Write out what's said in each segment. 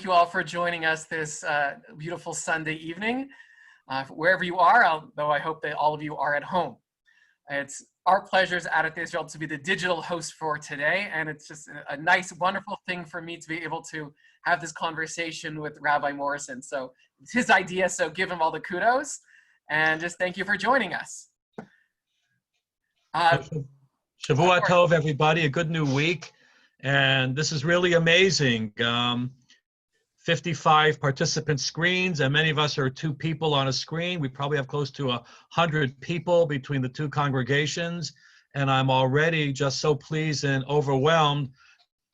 you all for joining us this beautiful Sunday evening, wherever you are, although I hope that all of you are at home. It's our pleasure at Israel to be the digital host for today, and it's just a nice, wonderful thing for me to be able to have this conversation with Rabbi Morrison. So it's his idea, so give him all the kudos, and just thank you for joining us. Shavua Tov, everybody, a good new week. And this is really amazing. 55 participant screens, and many of us are 2 people on a screen. We probably have close to 100 people between the 2 congregations. And I'm already just so pleased and overwhelmed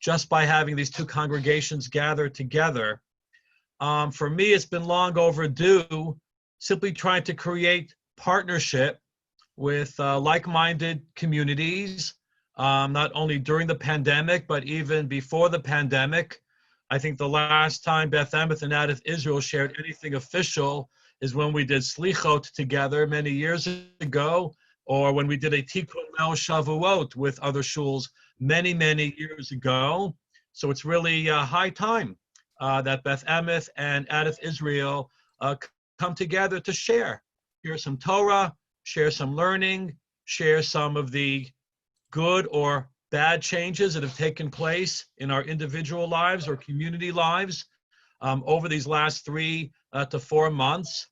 just by having these 2 congregations gather together. For me, it's been long overdue, simply trying to create partnership with like-minded communities, not only during the pandemic, but even before the pandemic. I think the last time Beth, Emeth, and Adith Israel shared anything official is when we did Slichot together many years ago, or when we did a Tikkun Mel Shavuot with other shuls many, many years ago. So it's really high time that Beth, Emeth, and Adith Israel come together to share some Torah, share some learning, share some of the good or bad changes that have taken place in our individual lives or community lives over these last 3 to 4 months.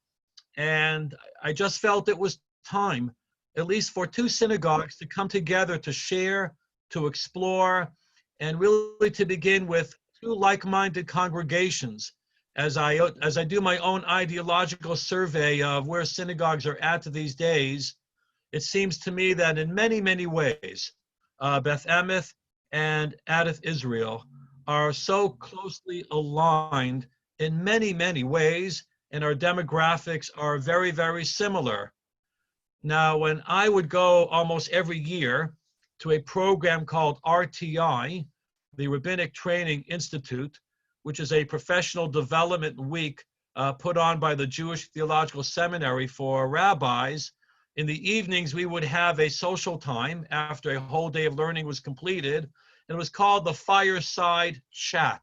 And I just felt it was time, at least for 2 synagogues, to come together to share, to explore, and really to begin with 2 like-minded congregations. As I do my own ideological survey of where synagogues are at these days, it seems to me that in many, many ways, Beth Emeth and Adith Israel are so closely aligned in many, many ways, and our demographics are very, very similar. Now, when I would go almost every year to a program called RTI, the Rabbinic Training Institute, which is a professional development week put on by the Jewish Theological Seminary for rabbis, in the evenings, we would have a social time after a whole day of learning was completed, and it was called the Fireside Chat.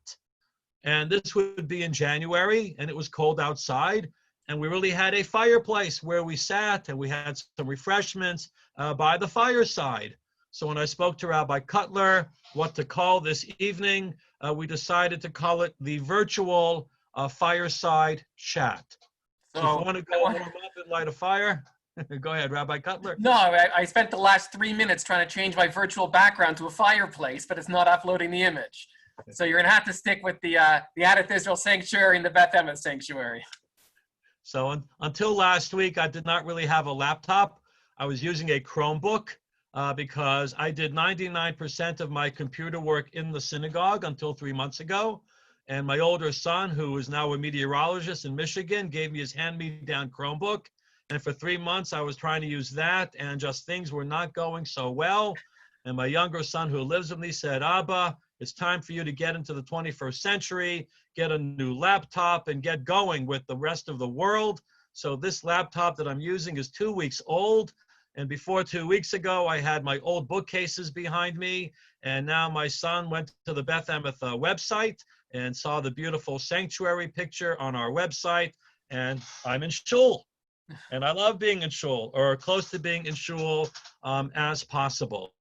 And this would be in January, and it was cold outside, and we really had a fireplace where we sat, and we had some refreshments by the fireside. So when I spoke to Rabbi Cutler what to call this evening, we decided to call it the virtual Fireside Chat. So if you want to go warm up and light a fire, go ahead, Rabbi Cutler. No, I spent the last 3 minutes trying to change my virtual background to a fireplace, but it's not uploading the image. So you're going to have to stick with the Adith Israel Sanctuary and the Beth Emeth Sanctuary. So until last week, I did not really have a laptop. I was using a Chromebook because I did 99% of my computer work in the synagogue until 3 months ago. And my older son, who is now a meteorologist in Michigan, gave me his hand-me-down Chromebook. And for 3 months, I was trying to use that, and just things were not going so well. And my younger son, who lives with me, said, Abba, it's time for you to get into the 21st century, get a new laptop, and get going with the rest of the world. So this laptop that I'm using is 2 weeks old. And before 2 weeks ago, I had my old bookcases behind me. And now my son went to the Beth Emeth website and saw the beautiful sanctuary picture on our website. And I'm in shul. And I love being in shul, or close to being in shul as possible.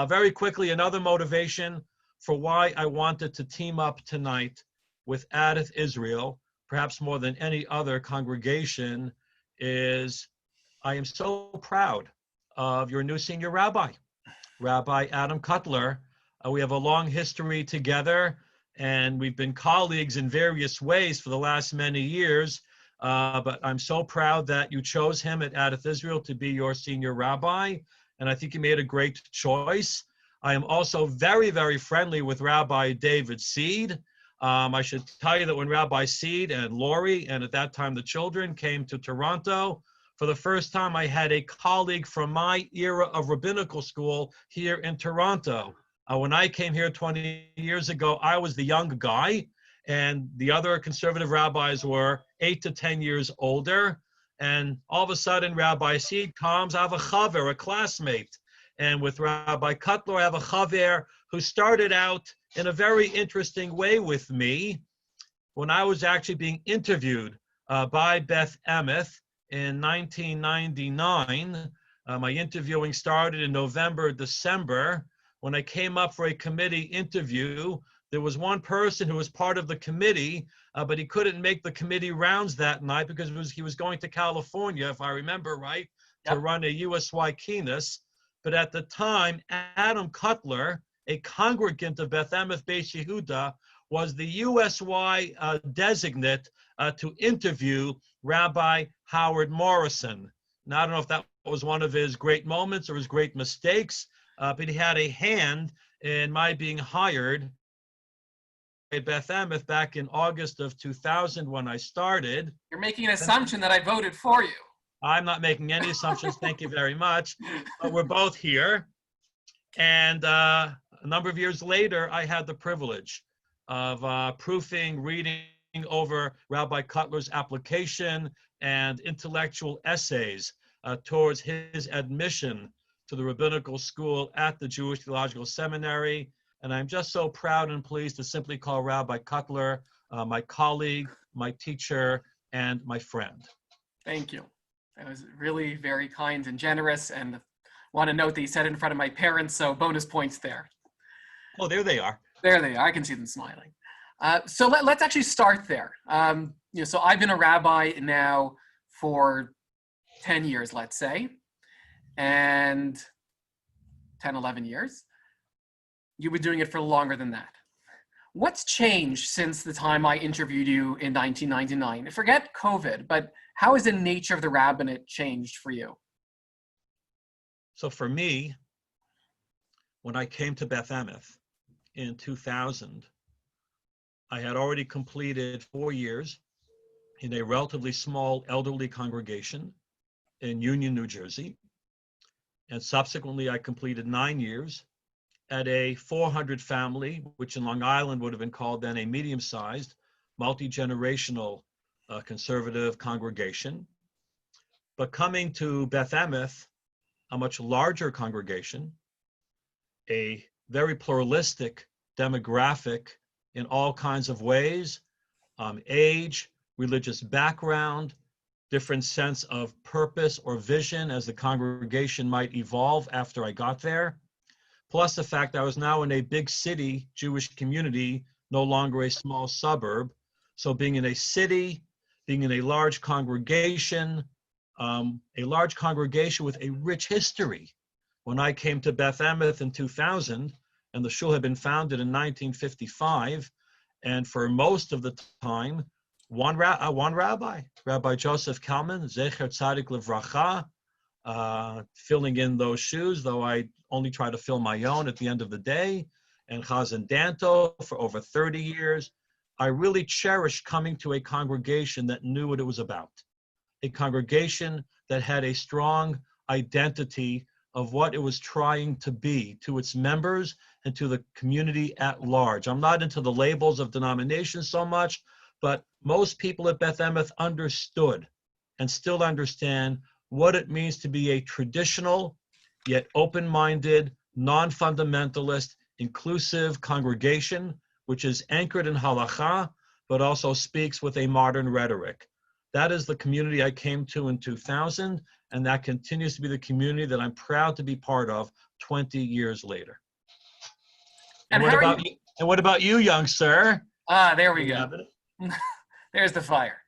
Very quickly, another motivation for why I wanted to team up tonight with Adith Israel, perhaps more than any other congregation, is I am so proud of your new senior rabbi, Rabbi Adam Cutler. We have a long history together, and we've been colleagues in various ways for the last many years. But I'm so proud that you chose him at Adith Israel to be your senior rabbi, and I think you made a great choice. I am also very, very friendly with Rabbi David Seed. I should tell you that when Rabbi Seed and Lori, and at that time the children, came to Toronto, for the first time I had a colleague from my era of rabbinical school here in Toronto. When I came here 20 years ago, I was the young guy, and the other conservative rabbis were 8 to 10 years older. And all of a sudden, Rabbi Seed comes, I have a chaver, a classmate. And with Rabbi Cutler, I have a chaver who started out in a very interesting way with me. when I was actually being interviewed by Beth Emeth in 1999. My interviewing started in November, December. When I came up for a committee interview, there was one person who was part of the committee, but he couldn't make the committee rounds that night because he was going to California, if I remember right, to run a USY keynote. But at the time, Adam Cutler, a congregant of Beth Emeth Bais Yehuda, was the USY designate to interview Rabbi Howard Morrison. Now, I don't know if that was one of his great moments or his great mistakes, but he had a hand in my being hired at Beth Emeth back in August of 2000 when I started. You're making an assumption that I voted for you. I'm not making any assumptions. Thank you very much. But we're both here. And a number of years later, I had the privilege of proofing, reading over Rabbi Cutler's application and intellectual essays towards his admission to the rabbinical school at the Jewish Theological Seminary. And I'm just so proud and pleased to simply call Rabbi Cutler my colleague, my teacher, and my friend. Thank you. That was really very kind and generous, and want to note that you said it in front of my parents, so bonus points there. Oh, there they are. There they are. I can see them smiling. So let's actually start there. So I've been a rabbi now for 10 years, let's say, and 10, 11 years. You've been doing it for longer than that. What's changed since the time I interviewed you in 1999? Forget COVID, but how has the nature of the rabbinate changed for you? So for me, when I came to Beth Emeth in 2000, I had already completed 4 years in a relatively small elderly congregation in Union, New Jersey. And subsequently, I completed 9 years at a 400 family, which in Long Island would have been called then a medium-sized, multi-generational conservative congregation. But coming to Beth Emeth, a much larger congregation, a very pluralistic demographic in all kinds of ways, age, religious background, different sense of purpose or vision as the congregation might evolve after I got there. Plus the fact that I was now in a big city Jewish community, no longer a small suburb. So being in a city, being in a large congregation with a rich history. When I came to Beth Emeth in 2000, and the shul had been founded in 1955, and for most of the time, one rabbi, Rabbi Joseph Kalman, Zecher Tzadik Livracha, filling in those shoes, though I only try to fill my own at the end of the day, and Chazan Danto for over 30 years. I really cherished coming to a congregation that knew what it was about, a congregation that had a strong identity of what it was trying to be to its members and to the community at large. I'm not into the labels of denominations so much, but most people at Beth Emeth understood and still understand what it means to be a traditional, yet open-minded, non-fundamentalist, inclusive congregation, which is anchored in halacha, but also speaks with a modern rhetoric. That is the community I came to in 2000, and that continues to be the community that I'm proud to be part of 20 years later. And what about you, young sir? There we go. There's the fire.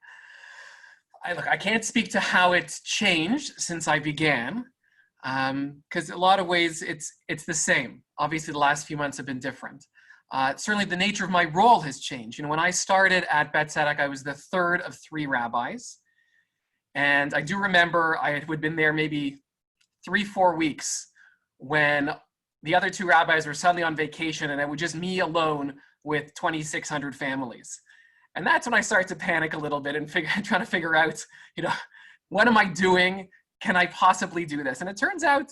I can't speak to how it's changed since I began, because in a lot of ways it's the same. Obviously, the last few months have been different. Certainly, the nature of my role has changed. When I started at Bet Tzedek, I was the third of 3 rabbis, and I do remember I had been there maybe 3-4 weeks when the other 2 rabbis were suddenly on vacation, and it was just me alone with 2,600 families. And that's when I started to panic a little bit and trying to figure out, what am I doing? Can I possibly do this? And it turns out,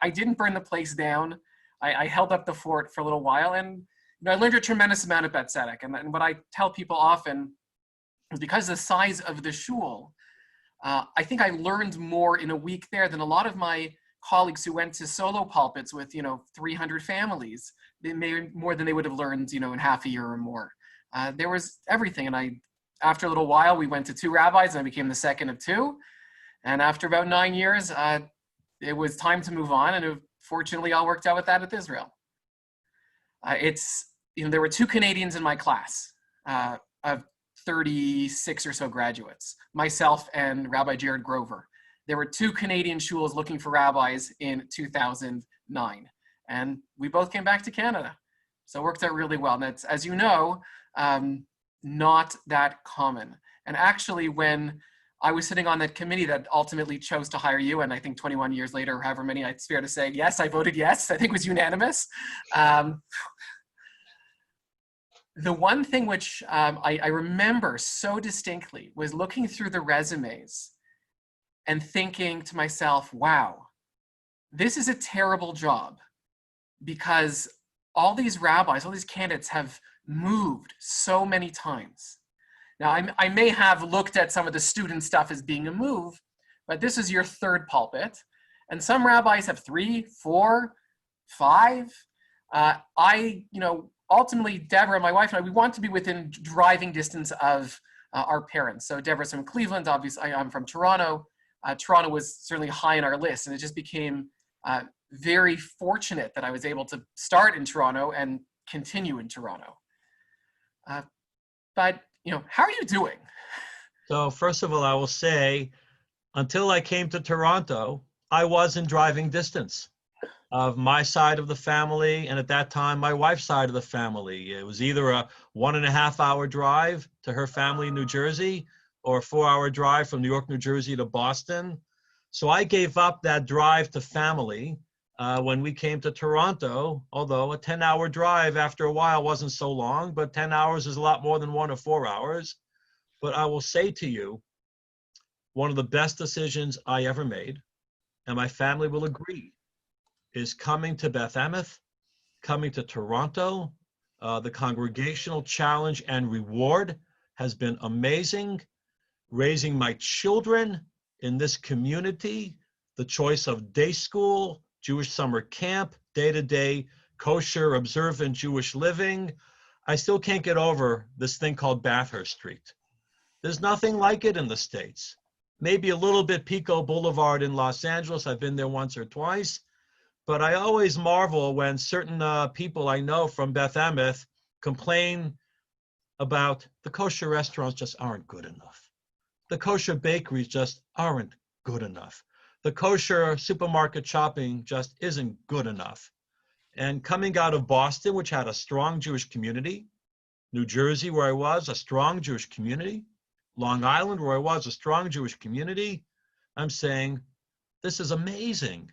I didn't burn the place down. I held up the fort for a little while, and I learned a tremendous amount at Bet Tzedek. And what I tell people often is because of the size of the shul, I think I learned more in a week there than a lot of my colleagues who went to solo pulpits with, 300 families. They may more than they would have learned, in half a year or more. there was everything. And after a little while, we went to 2 rabbis, and I became the second of 2. And after about 9 years, it was time to move on. And fortunately, all worked out with that with Israel. There were 2 Canadians in my class of 36 or so graduates, myself and Rabbi Jared Grover. There were 2 Canadian shuls looking for rabbis in 2009. And we both came back to Canada. So it worked out really well. And that's, as you know, not that common. And actually, when I was sitting on that committee that ultimately chose to hire you, and I think 21 years later, or however many, it's fair to say, yes, I voted yes. I think it was unanimous. The one thing which I remember so distinctly was looking through the resumes and thinking to myself, wow, this is a terrible job, because all these rabbis, all these candidates have moved so many times. Now, I may have looked at some of the student stuff as being a move, but this is your 3rd pulpit. And some rabbis have 3, 4, 5. Ultimately, Deborah, my wife, and I, we want to be within driving distance of our parents. So Deborah's from Cleveland, obviously I'm from Toronto. Toronto was certainly high on our list, and it just became very fortunate that I was able to start in Toronto and continue in Toronto. But how are you doing? So first of all, I will say, until I came to Toronto, I was in driving distance of my side of the family, and at that time, my wife's side of the family. It was either a 1.5-hour drive to her family in New Jersey, or a 4-hour drive from New York, New Jersey to Boston. So I gave up that drive to family when we came to Toronto, although a 10-hour drive after a while wasn't so long, but 10 hours is a lot more than 1 or 4 hours. But I will say to you, one of the best decisions I ever made, and my family will agree, is coming to Beth Emeth, coming to Toronto. The congregational challenge and reward has been amazing. Raising my children in this community, the choice of day school, Jewish summer camp, day-to-day kosher observant Jewish living. I still can't get over this thing called Bathurst Street. There's nothing like it in the States. Maybe a little bit Pico Boulevard in Los Angeles. I've been there once or twice. But I always marvel when certain people I know from Beth Emeth complain about the kosher restaurants just aren't good enough. The kosher bakeries just aren't good enough. The kosher supermarket shopping just isn't good enough. And coming out of Boston, which had a strong Jewish community, New Jersey, where I was, a strong Jewish community, Long Island, where I was, a strong Jewish community, I'm saying, this is amazing.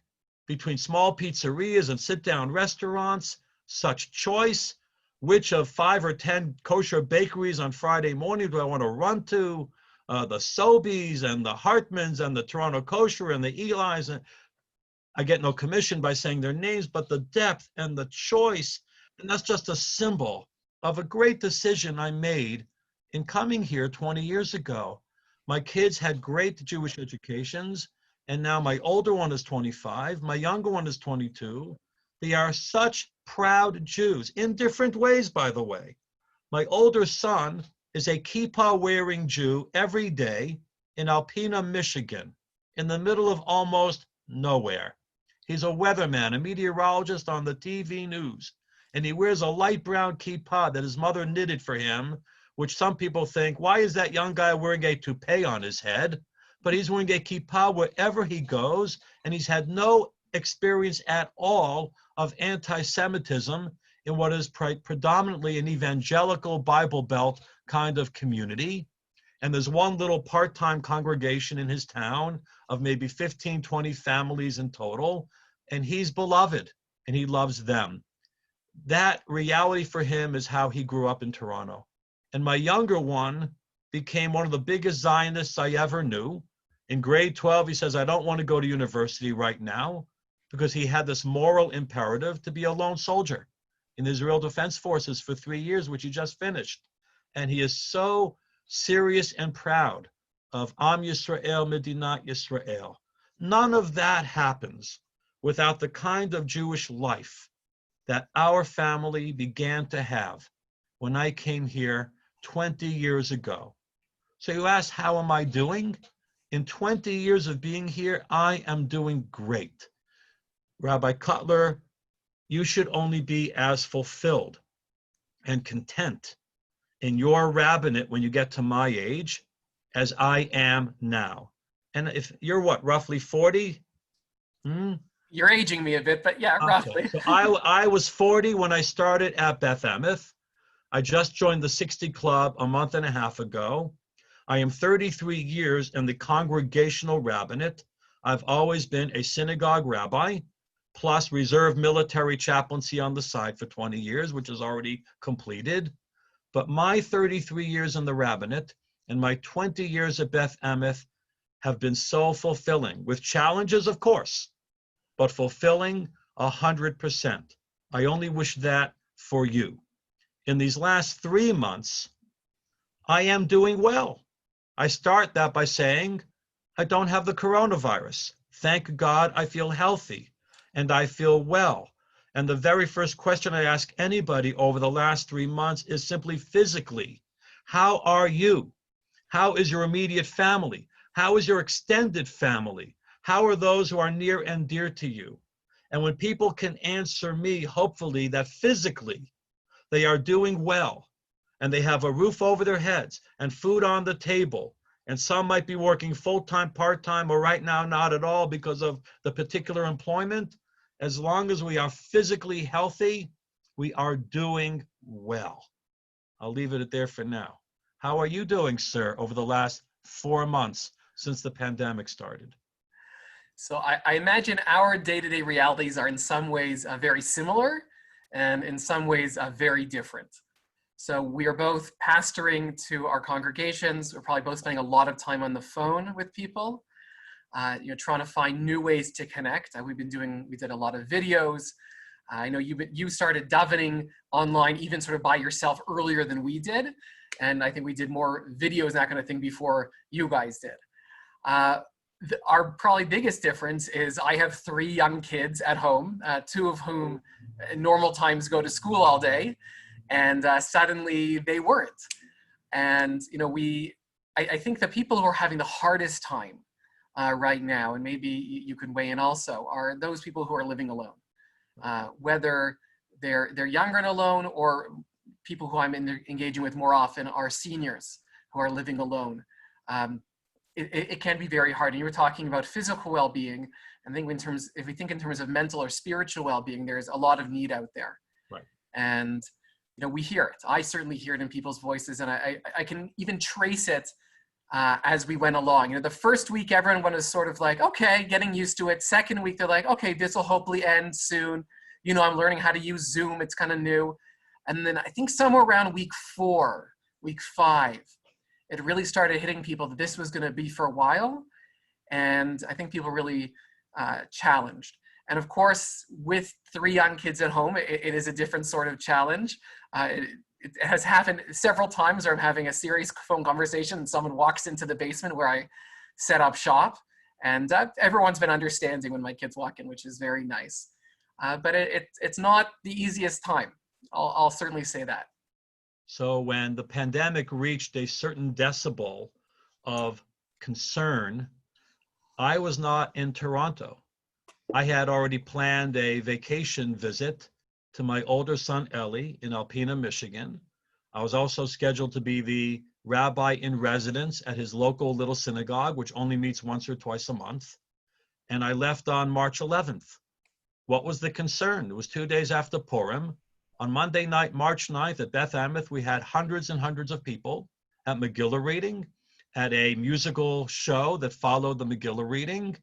Between small pizzerias and sit-down restaurants, such choice. Which of 5 or 10 kosher bakeries on Friday morning do I want to run to? The Sobeys and the Hartmans and the Toronto Kosher and the Eli's. And I get no commission by saying their names, but the depth and the choice, and that's just a symbol of a great decision I made in coming here 20 years ago. My kids had great Jewish educations. And now my older one is 25, my younger one is 22. They are such proud Jews, in different ways, by the way. My older son is a kippah-wearing Jew every day in Alpena, Michigan, in the middle of almost nowhere. He's a weatherman, a meteorologist on the TV news, and he wears a light brown kippah that his mother knitted for him, which some people think, why is that young guy wearing a toupee on his head? But he's wearing a kippah wherever he goes, and he's had no experience at all of anti-Semitism in what is predominantly an evangelical Bible Belt kind of community. And there's one little part-time congregation in his town of maybe 15, 20 families in total, and he's beloved, and he loves them. That reality for him is how he grew up in Toronto. And my younger one became one of the biggest Zionists I ever knew. In grade 12, he says, I don't want to go to university right now, because he had this moral imperative to be a lone soldier in the Israel Defense Forces for 3 years, which he just finished. And he is so serious and proud of Am Yisrael, Medinat Yisrael. None of that happens without the kind of Jewish life that our family began to have when I came here 20 years ago. So you ask, how am I doing? In 20 years of being here, I am doing great. Rabbi Cutler, you should only be as fulfilled and content in your rabbinate when you get to my age as I am now. And if you're what, roughly 40? You're aging me a bit, but yeah, Okay. roughly. So I was 40 when I started at Beth Emeth. I just joined the 60 Club a month and a half ago. I am 33 years in the congregational rabbinate. I've always been a synagogue rabbi, plus reserve military chaplaincy on the side for 20 years, which is already completed. But my 33 years in the rabbinate and my 20 years at Beth Emeth have been so fulfilling, with challenges, of course, but fulfilling 100%. I only wish that for you. In these last 3 months, I am doing well. I start that by saying, I don't have the coronavirus. Thank God I feel healthy and I feel well. And the very first question I ask anybody over the last 3 months is simply physically, how are you? How is your immediate family? How is your extended family? How are those who are near and dear to you? And when people can answer me, hopefully, that physically they are doing well, and they have a roof over their heads and food on the table, and some might be working full-time, part-time, or right now not at all because of the particular employment, as long as we are physically healthy, we are doing well. I'll leave it at there for now. How are you doing, sir, over the last 4 months since the pandemic started? So I imagine our day-to-day realities are in some ways very similar and in some ways very different. So we are both pastoring to our congregations. We're probably both spending a lot of time on the phone with people, trying to find new ways to connect. We did a lot of videos. I know you started davening online even sort of by yourself earlier than we did. And I think we did more videos and that kind of thing before you guys did. Our probably biggest difference is I have 3 young kids at home, 2 of whom in normal times go to school all day, and suddenly they weren't. And I think the people who are having the hardest time right now, and maybe you can weigh in also, are those people who are living alone, whether they're younger and alone, or people who I'm engaging with more often are seniors who are living alone. It can be very hard. And you were talking about physical well-being. I think if we think in terms of mental or spiritual well-being, there's a lot of need out there. Right. And we hear it. I certainly hear it in people's voices, and I can even trace it as we went along. The first week, everyone was sort of like, okay, getting used to it. Second week, they're like, okay, this will hopefully end soon. I'm learning how to use Zoom. It's kind of new. And then I think somewhere around week 4, week 5, it really started hitting people that this was going to be for a while. And I think people really challenged. And of course, with 3 young kids at home, it is a different sort of challenge. It has happened several times where I'm having a serious phone conversation and someone walks into the basement where I set up shop. And everyone's been understanding when my kids walk in, which is very nice. But it's not the easiest time. I'll certainly say that. So when the pandemic reached a certain decibel of concern, I was not in Toronto. I had already planned a vacation visit to my older son, Ellie, in Alpena, Michigan. I was also scheduled to be the rabbi in residence at his local little synagogue, which only meets once or twice a month. And I left on March 11th. What was the concern? It was 2 days after Purim. On Monday night, March 9th at Beth Emeth, we had hundreds and hundreds of people at Megillah reading, at a musical show that followed the Megillah reading.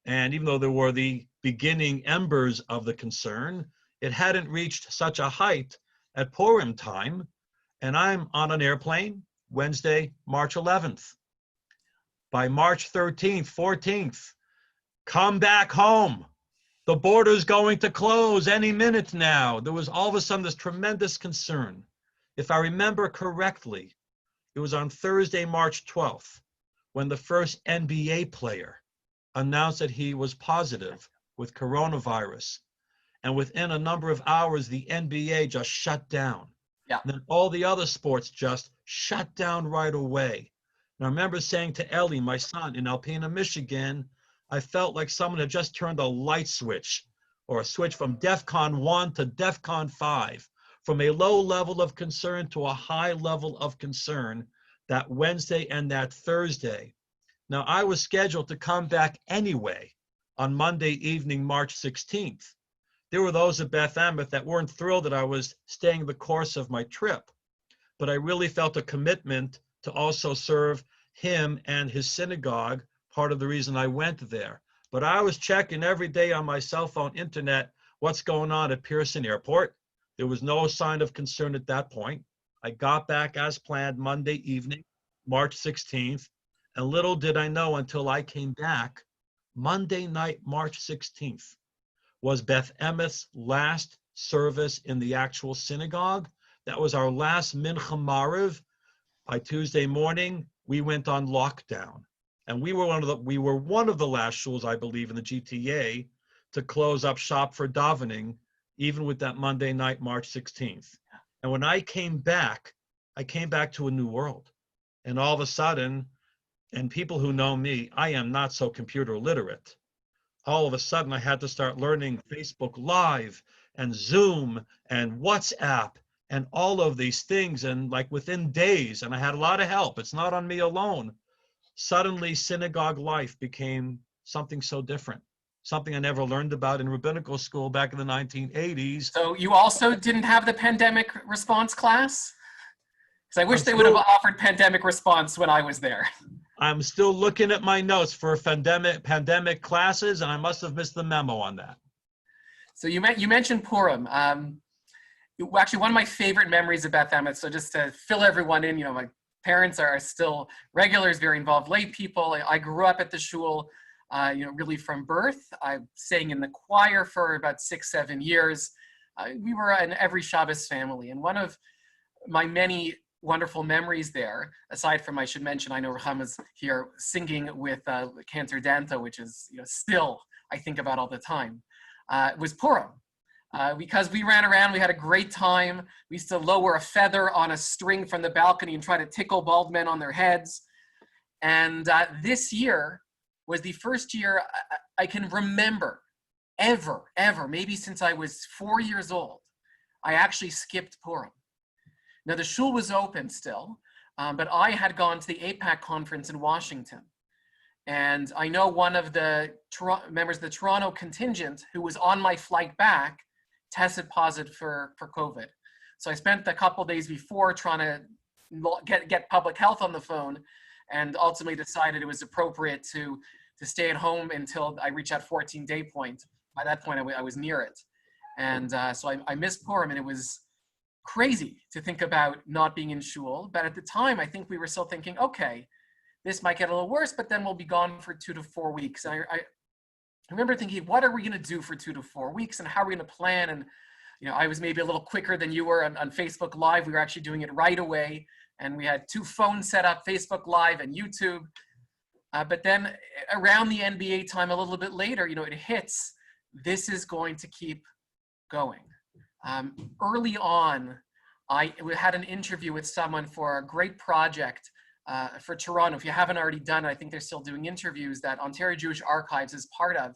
And even though there were the beginning embers of the concern, it hadn't reached such a height at Purim time. And I'm on an airplane Wednesday, March 11th. By March 13th, 14th, come back home. The border's going to close any minute now. There was all of a sudden this tremendous concern. If I remember correctly, it was on Thursday, March 12th, when the first NBA player announced that he was positive with coronavirus. And within a number of hours, the NBA just shut down. Yeah. And then all the other sports just shut down right away. And I remember saying to Ellie, my son, in Alpena, Michigan, I felt like someone had just turned a light switch, or a switch from DEFCON 1 to DEFCON 5, from a low level of concern to a high level of concern that Wednesday and that Thursday. Now, I was scheduled to come back anyway on Monday evening, March 16th. There were those at Beth Emeth that weren't thrilled that I was staying the course of my trip, but I really felt a commitment to also serve him and his synagogue, part of the reason I went there. But I was checking every day on my cell phone internet what's going on at Pearson Airport. There was no sign of concern at that point. I got back as planned Monday evening, March 16th, and little did I know until I came back, Monday night, March 16th, was Beth Emeth's last service in the actual synagogue. That was our last Mincha Mariv. By Tuesday morning, we went on lockdown. And we were one of the last shuls, I believe, in the GTA to close up shop for davening, even with that Monday night, March 16th. And when I came back to a new world. And all of a sudden, and people who know me, I am not so computer literate. All of a sudden, I had to start learning Facebook Live and Zoom and WhatsApp and all of these things. And like within days, and I had a lot of help. It's not on me alone. Suddenly, synagogue life became something so different, something I never learned about in rabbinical school back in the 1980s. So you also didn't have the pandemic response class? Because I wish they would have offered pandemic response when I was there. I'm still looking at my notes for pandemic classes, and I must have missed the memo on that. So you mentioned Purim. Actually, one of my favorite memories of Beth Emeth, so just to fill everyone in, my parents are still regulars, very involved lay people. I grew up at the shul, really from birth. I sang in the choir for about 6-7 years. We were an every Shabbos family. And one of my many wonderful memories there, aside from, I should mention, I know Rahama's here singing with Cantor Danta, which is still I think about all the time, was Purim. Because we ran around, we had a great time. We used to lower a feather on a string from the balcony and try to tickle bald men on their heads. And this year was the first year I can remember ever, maybe since I was 4 years old, I actually skipped Purim. Now the shul was open still, but I had gone to the APAC conference in Washington. And I know one of the members of the Toronto contingent who was on my flight back tested positive for COVID. So I spent a couple days before trying to get public health on the phone, and ultimately decided it was appropriate to stay at home until I reached that 14-day point. By that point, I was near it. And so I missed Purim, and it was crazy to think about not being in shul. But at the time, I think we were still thinking, okay, this might get a little worse, but then we'll be gone for 2 to 4 weeks. And I remember thinking, what are we going to do for 2 to 4 weeks, and how are we going to plan? And I was maybe a little quicker than you were on Facebook Live. We were actually doing it right away, and we had 2 phones set up, Facebook Live and YouTube. But then around the NBA time, a little bit later, it hits. This is going to keep going. Early on, I had an interview with someone for a great project for Toronto. If you haven't already done it, I think they're still doing interviews that Ontario Jewish Archives is part of,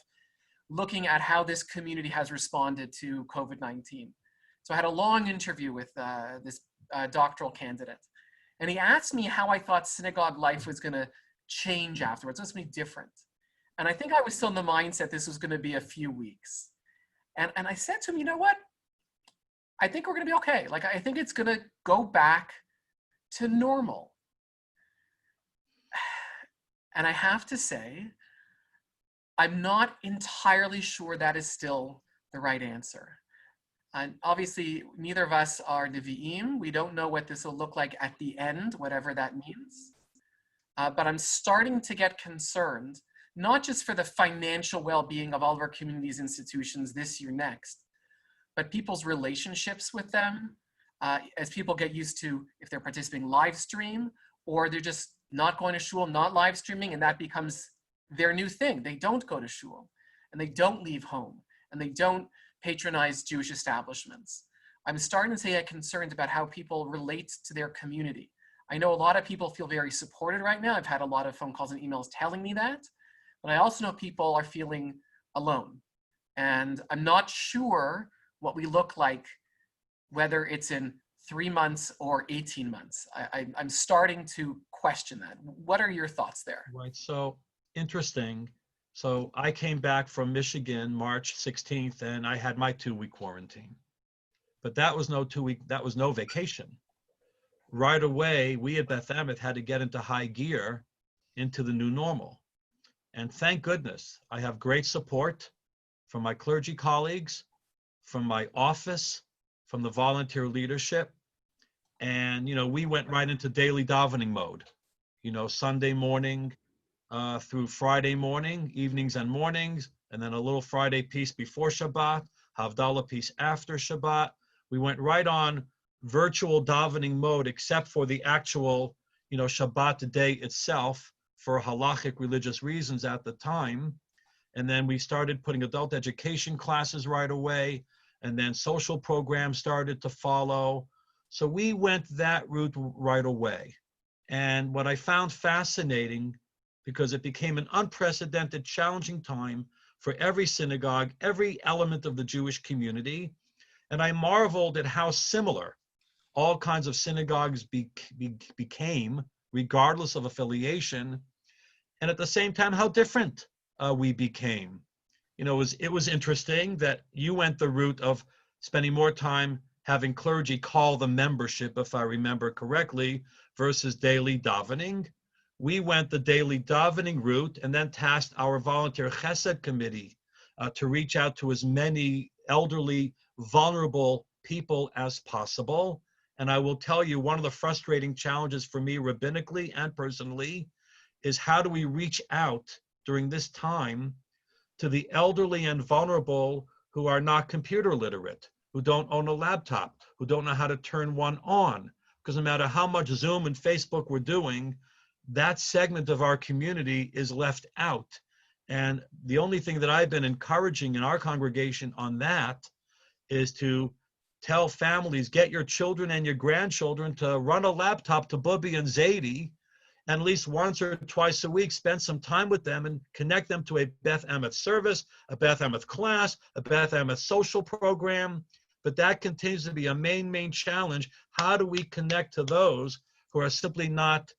looking at how this community has responded to COVID-19. So I had a long interview with this doctoral candidate. And he asked me how I thought synagogue life was going to change afterwards. It was going to be different. And I think I was still in the mindset this was going to be a few weeks. And I said to him, you know what? I think we're going to be okay. Like, I think it's going to go back to normal. And I have to say, I'm not entirely sure that is still the right answer. And obviously, neither of us are Nevi'im. We don't know what this will look like at the end, whatever that means. But I'm starting to get concerned, not just for the financial well-being of all of our communities, institutions this year, next, but people's relationships with them, as people get used to if they're participating live stream, or they're just not going to shul, not live streaming, and that becomes their new thing. They don't go to shul, and they don't leave home, and they don't patronize Jewish establishments. I'm starting to get concerned about how people relate to their community. I know a lot of people feel very supported right now. I've had a lot of phone calls and emails telling me that, but I also know people are feeling alone. And I'm not sure what we look like, whether it's in 3 months or 18 months. I'm starting to question that. What are your thoughts there? Right, so interesting. So I came back from Michigan March 16th and I had my 2-week quarantine. But that was no vacation. Right away, we at Beth Emeth had to get into high gear into the new normal. And thank goodness, I have great support from my clergy colleagues, from my office, from the volunteer leadership. And, we went right into daily davening mode, Sunday morning through Friday morning, evenings and mornings, and then a little Friday piece before Shabbat, Havdalah piece after Shabbat. We went right on virtual davening mode, except for the actual, Shabbat day itself for halachic religious reasons at the time. And then we started putting adult education classes right away, and then social programs started to follow. So we went that route right away. And what I found fascinating, because it became an unprecedented, challenging time for every synagogue, every element of the Jewish community. And I marveled at how similar all kinds of synagogues became, regardless of affiliation, and at the same time, how different we became. It was interesting that you went the route of spending more time having clergy call the membership, if I remember correctly, versus daily davening. We went the daily davening route and then tasked our volunteer chesed committee to reach out to as many elderly, vulnerable people as possible. And I will tell you, one of the frustrating challenges for me rabbinically and personally is how do we reach out during this time to the elderly and vulnerable who are not computer literate, who don't own a laptop, who don't know how to turn one on. Because no matter how much Zoom and Facebook we're doing, that segment of our community is left out. And the only thing that I've been encouraging in our congregation on that is to tell families, get your children and your grandchildren to run a laptop to Bubby and Zadie, and at least once or twice a week, spend some time with them and connect them to a Beth Emeth service, a Beth Emeth class, a Beth Emeth social program. But that continues to be a main challenge. How do we connect to those who are simply not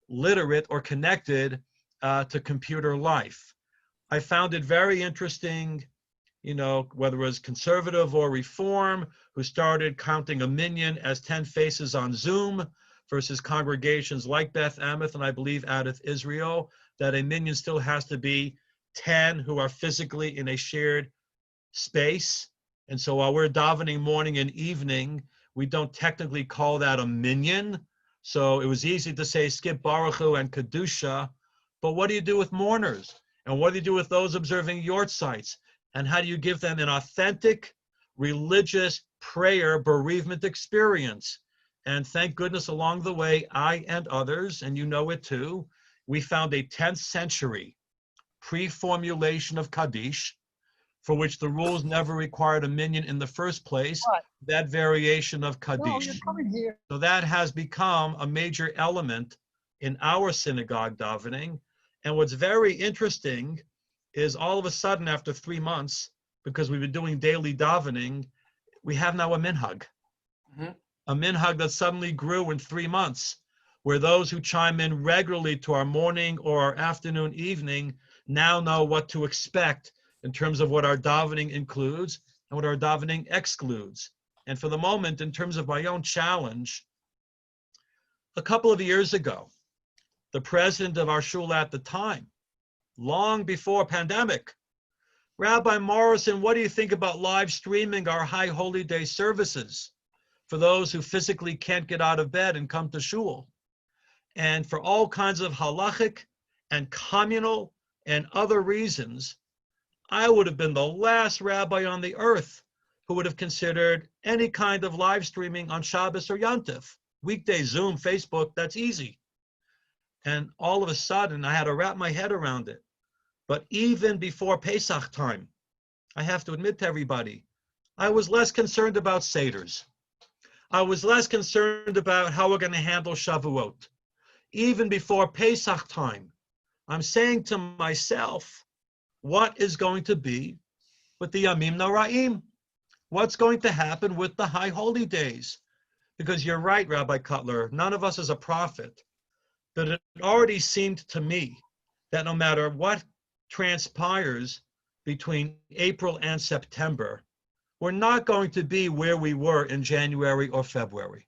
literate or connected to computer life? I found it very interesting, whether it was conservative or reform, who started counting a minyan as 10 faces on Zoom versus congregations like Beth Emeth and I believe Adith Israel, that a minyan still has to be 10 who are physically in a shared space. And so while we're davening morning and evening, we don't technically call that a minyan. So it was easy to say skip Baruch Hu and Kedusha, but what do you do with mourners? And what do you do with those observing yortzites? And how do you give them an authentic religious prayer bereavement experience? And thank goodness along the way, I and others, and you know it too, we found a 10th century pre-formulation of Kaddish, for which the rules never required a minyan in the first place, that variation of Kaddish. So that has become a major element in our synagogue davening. And what's very interesting is all of a sudden after 3 months, because we've been doing daily davening, we have now a minhag. Mm-hmm. A minhag that suddenly grew in 3 months, where those who chime in regularly to our morning or our afternoon, evening, now know what to expect in terms of what our davening includes and what our davening excludes. And for the moment, in terms of my own challenge, a couple of years ago, the president of our shul at the time, long before pandemic, Rabbi Morrison, what do you think about live streaming our High Holy Day services for those who physically can't get out of bed and come to shul? And for all kinds of halachic and communal and other reasons, I would have been the last rabbi on the earth who would have considered any kind of live streaming on Shabbos or Yontif. Weekday Zoom, Facebook, that's easy. And all of a sudden, I had to wrap my head around it. But even before Pesach time, I have to admit to everybody, I was less concerned about Seders. I was less concerned about how we're going to handle Shavuot. Even before Pesach time, I'm saying to myself, what is going to be with the Yamim Noraim? What's going to happen with the high holy days? Because you're right, Rabbi Cutler, none of us is a prophet, but it already seemed to me that no matter what transpires between April and September, we're not going to be where we were in January or February.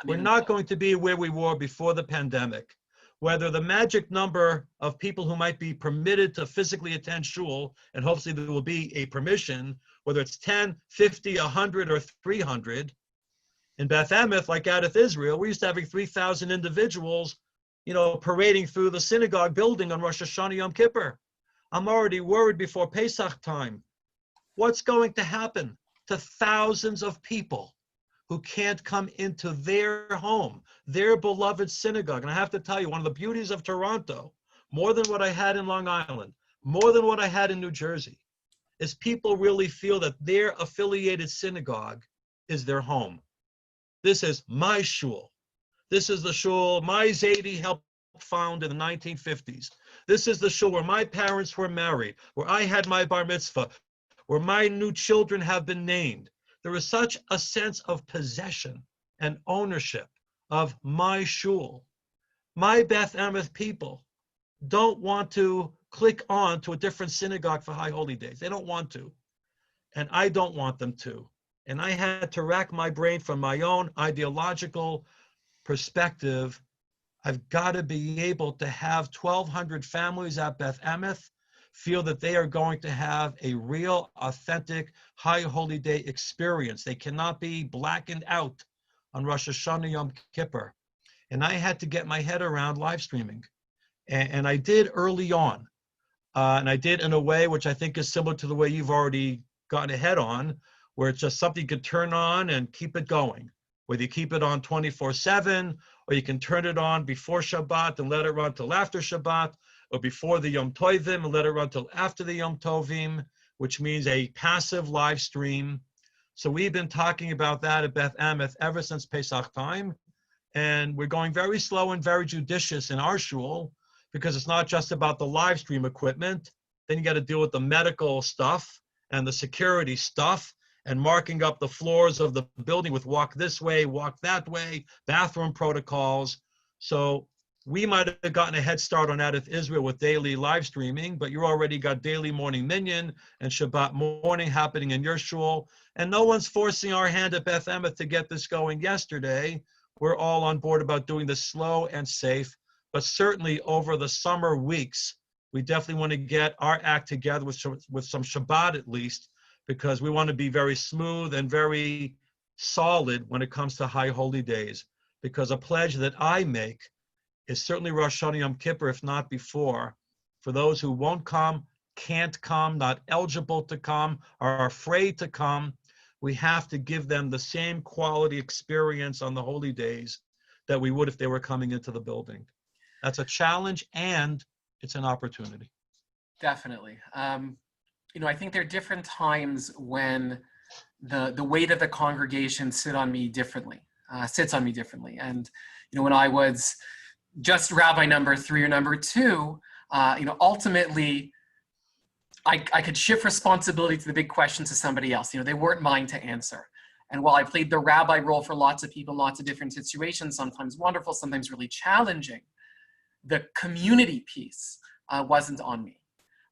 We're not going to be where we were before the pandemic. Whether the magic number of people who might be permitted to physically attend shul, and hopefully there will be a permission, whether it's 10, 50, 100, or 300. In Beth Emeth, like Adith Israel, we used to having 3,000 individuals, parading through the synagogue building on Rosh Hashanah Yom Kippur. I'm already worried before Pesach time. What's going to happen to thousands of people who can't come into their home, their beloved synagogue? And I have to tell you, one of the beauties of Toronto, more than what I had in Long Island, more than what I had in New Jersey, is people really feel that their affiliated synagogue is their home. This is my shul. This is the shul my Zaidi helped found in the 1950s. This is the shul where my parents were married, where I had my bar mitzvah, where my new children have been named. There is such a sense of possession and ownership of my shul. My Beth Emeth people don't want to click on to a different synagogue for high holy days. They don't want to. And I don't want them to. And I had to rack my brain from my own ideological perspective. I've got to be able to have 1,200 families at Beth Emeth feel that they are going to have a real, authentic, high holy day experience. They cannot be blackened out on Rosh Hashanah Yom Kippur. And I had to get my head around live streaming. And I did early on. And I did in a way which I think is similar to the way you've already gotten ahead on, where it's just something you can turn on and keep it going. Whether you keep it on 24/7, or you can turn it on before Shabbat and let it run till after Shabbat, or before the Yom Tovim and let it run till after the Yom Tovim, which means a passive live stream. So we've been talking about that at Beth Emeth ever since Pesach time. And we're going very slow and very judicious in our shul, because it's not just about the live stream equipment. Then you got to deal with the medical stuff and the security stuff and marking up the floors of the building with walk this way, walk that way, bathroom protocols. So we might have gotten a head start on Adith Israel with daily live streaming, but you already got daily morning minyan and Shabbat morning happening in your shul. And no one's forcing our hand at Beth Emeth to get this going yesterday. We're all on board about doing this slow and safe, but certainly over the summer weeks, we definitely want to get our act together with some Shabbat at least, because we want to be very smooth and very solid when it comes to high holy days. Because a pledge that I make is certainly Rosh Hashanah Yom Kippur, if not before, for those who won't come, can't come, not eligible to come, are afraid to come. We have to give them the same quality experience on the holy days that we would if they were coming into the building. That's a challenge and it's an opportunity. Definitely. I think there are different times when the weight of the congregation sits on me differently. And, when I was just rabbi number 3 or number 2, ultimately I could shift responsibility to the big questions to somebody else. They weren't mine to answer. And while I played the rabbi role for lots of people, lots of different situations, sometimes wonderful, sometimes really challenging, the community piece wasn't on me.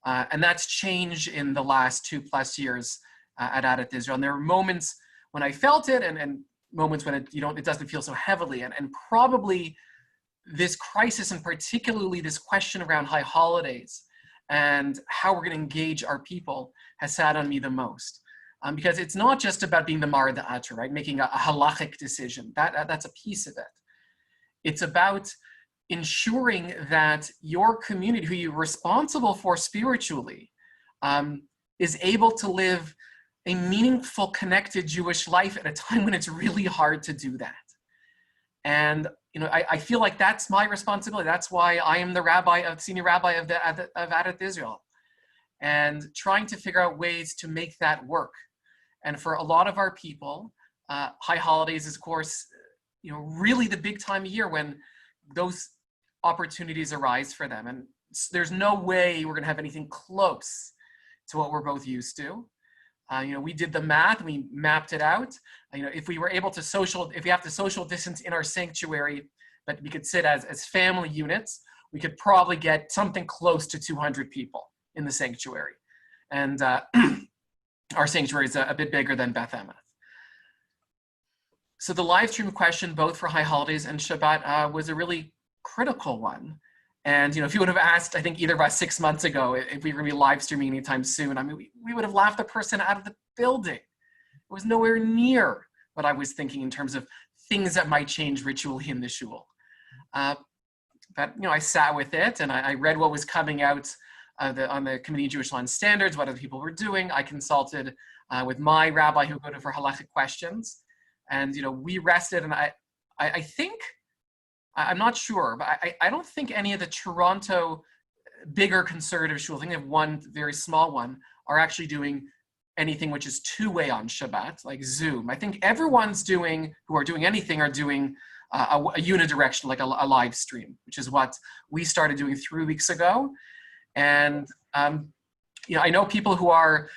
And that's changed in the last 2+ years at Adith Israel. And there were moments when I felt it and moments when it doesn't feel so heavily. And probably this crisis, and particularly this question around high holidays and how we're going to engage our people, has sat on me the most. Because it's not just about being the Mara Da'atra, right? Making a halachic decision. That's a piece of it. It's about ensuring that your community, who you're responsible for spiritually, is able to live a meaningful, connected Jewish life at a time when it's really hard to do that. And I feel like that's my responsibility. That's why I am the senior rabbi of Adith Israel, and trying to figure out ways to make that work. And for a lot of our people, High holidays is, of course, really the big time of year when those opportunities arise for them. And there's no way we're going to have anything close to what we're both used to. We did the math, we mapped it out. If we were able to if we have to social distance in our sanctuary, but we could sit as family units, we could probably get something close to 200 people in the sanctuary. And our sanctuary is a bit bigger than Beth Emeth. So the live stream question, both for high holidays and Shabbat, was a really critical one. And if you would have asked, I think either of us 6 months ago, if we were going to be live streaming anytime soon, I mean, we would have laughed the person out of the building. It was nowhere near what I was thinking in terms of things that might change ritually in the shul. But I sat with it and I read what was coming out on the Committee of Jewish Law and Standards, what other people were doing. I consulted with my rabbi who go to for halachic questions, and we rested. And I think. I'm not sure, but I don't think any of the Toronto bigger conservative shuls, I think they have one very small one, are actually doing anything which is two-way on Shabbat, like Zoom. I think everyone's who are doing anything are doing a unidirectional, like a live stream, which is what we started doing 3 weeks ago. And I know people who are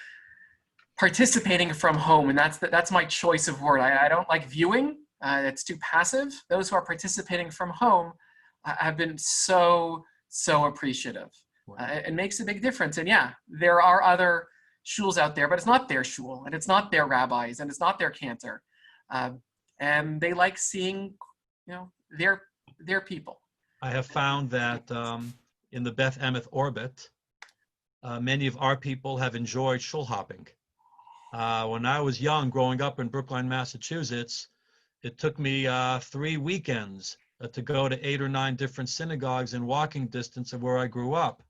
participating from home, and that's my choice of word. I don't like viewing. It's too passive. Those who are participating from home have been so appreciative. Wow. It makes a big difference. And yeah, there are other shuls out there, but it's not their shul, and it's not their rabbis, and it's not their cantor. And they like seeing, their people. I have found that in the Beth Emeth orbit, many of our people have enjoyed shul hopping. When I was young, growing up in Brookline, Massachusetts, it took me 3 weekends to go to 8 or 9 different synagogues in walking distance of where I grew up.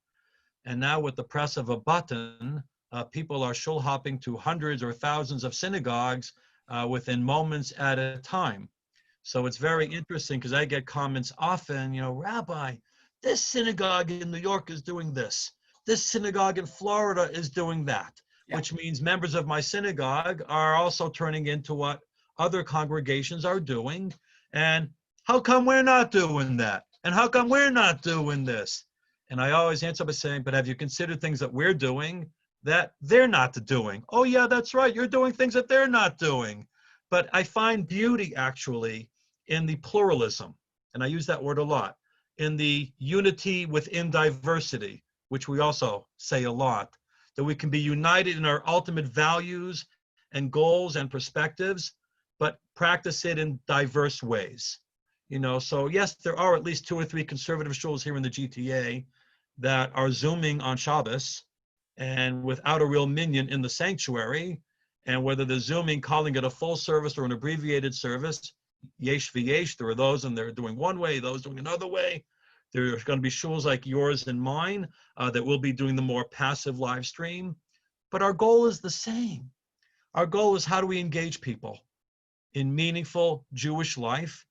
And now with the press of a button, people are shul hopping to hundreds or thousands of synagogues within moments at a time. So it's very interesting because I get comments often, Rabbi, this synagogue in New York is doing this. This synagogue in Florida is doing that, yeah. Which means members of my synagogue are also turning into what other congregations are doing. And how come we're not doing that? And how come we're not doing this? And I always answer by saying, but have you considered things that we're doing that they're not doing? Oh yeah, that's right. You're doing things that they're not doing. But I find beauty actually in the pluralism. And I use that word a lot, in the unity within diversity, which we also say a lot, that we can be united in our ultimate values and goals and perspectives, but practice it in diverse ways. So yes, there are at least 2 or 3 conservative shuls here in the GTA that are Zooming on Shabbos and without a real minyan in the sanctuary. And whether they're Zooming, calling it a full service or an abbreviated service, yesh v'yesh, there are those and they're doing one way, those doing another way. There are going to be shuls like yours and mine that will be doing the more passive live stream. But our goal is the same. Our goal is how do we engage people in meaningful Jewish life.